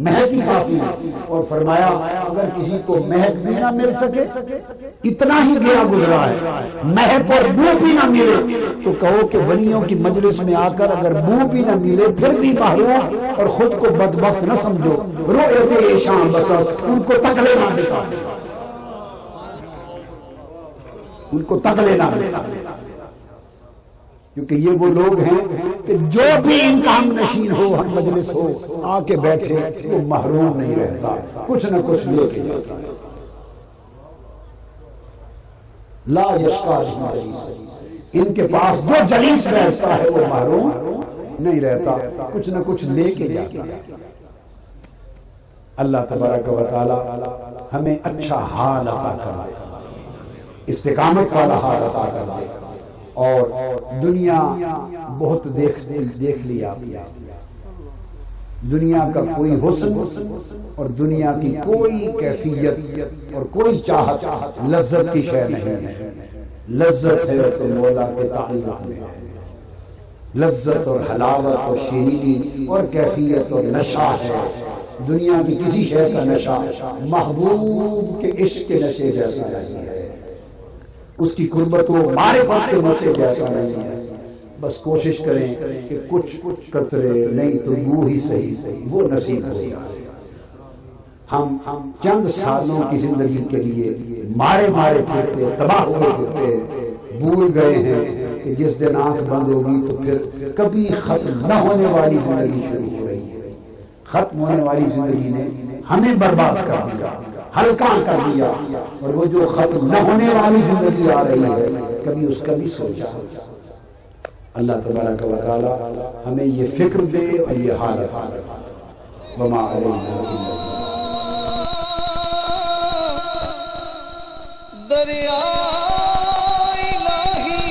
مہک ہی کافی ہے۔ اور فرمایا اگر کسی کو مہک بھی نہ مل سکے، اتنا ہی گیا گزرا ہے، مہک اور بو بھی نہ ملے تو کہو کہ ولیوں کی مجلس میں آ کر اگر بو بھی نہ ملے پھر بھی محروم اور خود کو بدبخت نہ سمجھو، رؤیت ایشان بسست، ان کو تک لینا دکھا، ان کو تک لینا دکھا، کیونکہ یہ وہ لوگ ہیں کہ جو بھی ان کا ہم نشین ہو، ہم مجلس ہو، آ کے بیٹھے وہ محروم نہیں رہتا، کچھ نہ کچھ لے کے جاتا ہے۔ لا یشقا جلیس، ان کے پاس جو جلیس بیٹھتا ہے وہ محروم نہیں رہتا، کچھ نہ کچھ لے کے جاتا ہے۔ اللہ تبارک و تعالی ہمیں اچھا حال عطا کر دے، استقامت والا حال عطا کر دے، اور دنیا بہت دیکھ لیا، دنیا کا کوئی حسن اور دنیا کی کوئی کیفیت اور کوئی چاہت لذت کی شے نہیں ہے، لذت ہے تو مولا کے تعلق میں ہے، لذت اور حلاوت اور شیرینی اور کیفیت اور نشہ ہے، دنیا کی کسی شے کا نشہ محبوب کے عشق کے نشے جیسا نہیں ہے، اس کی قربت و معرفت کے نشے جیسا نہیں ہے۔ بس کوشش کریں کہ کچھ قطرے نہیں تو وہ ہی صحیح وہ نصیب ہو جائے۔ ہم چند سالوں کی زندگی کے لیے مارے پھرتے، تباہ ہوئے پھرتے، بھول گئے ہیں کہ جس دن آنکھ بند ہوگی تو پھر کبھی ختم نہ ہونے والی زندگی شروع ہو رہی ہے۔ ختم ہونے والی زندگی نے ہمیں برباد کر دیا، ہلکا کر دیا، اور وہ جو ختم نہ ہونے والی زندگی آ رہی ہے کبھی اس کا بھی سوچا۔ اللہ تبارک و تعالی ہمیں یہ فکر دے اور یہ حالت وما علینا دریا الہی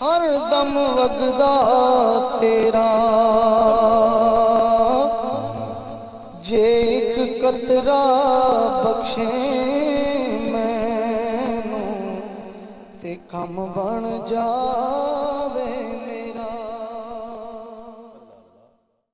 ہر دم وگدا تیرا، جے ایک قطرہ بخشے مینوں تے کم بن جاوے۔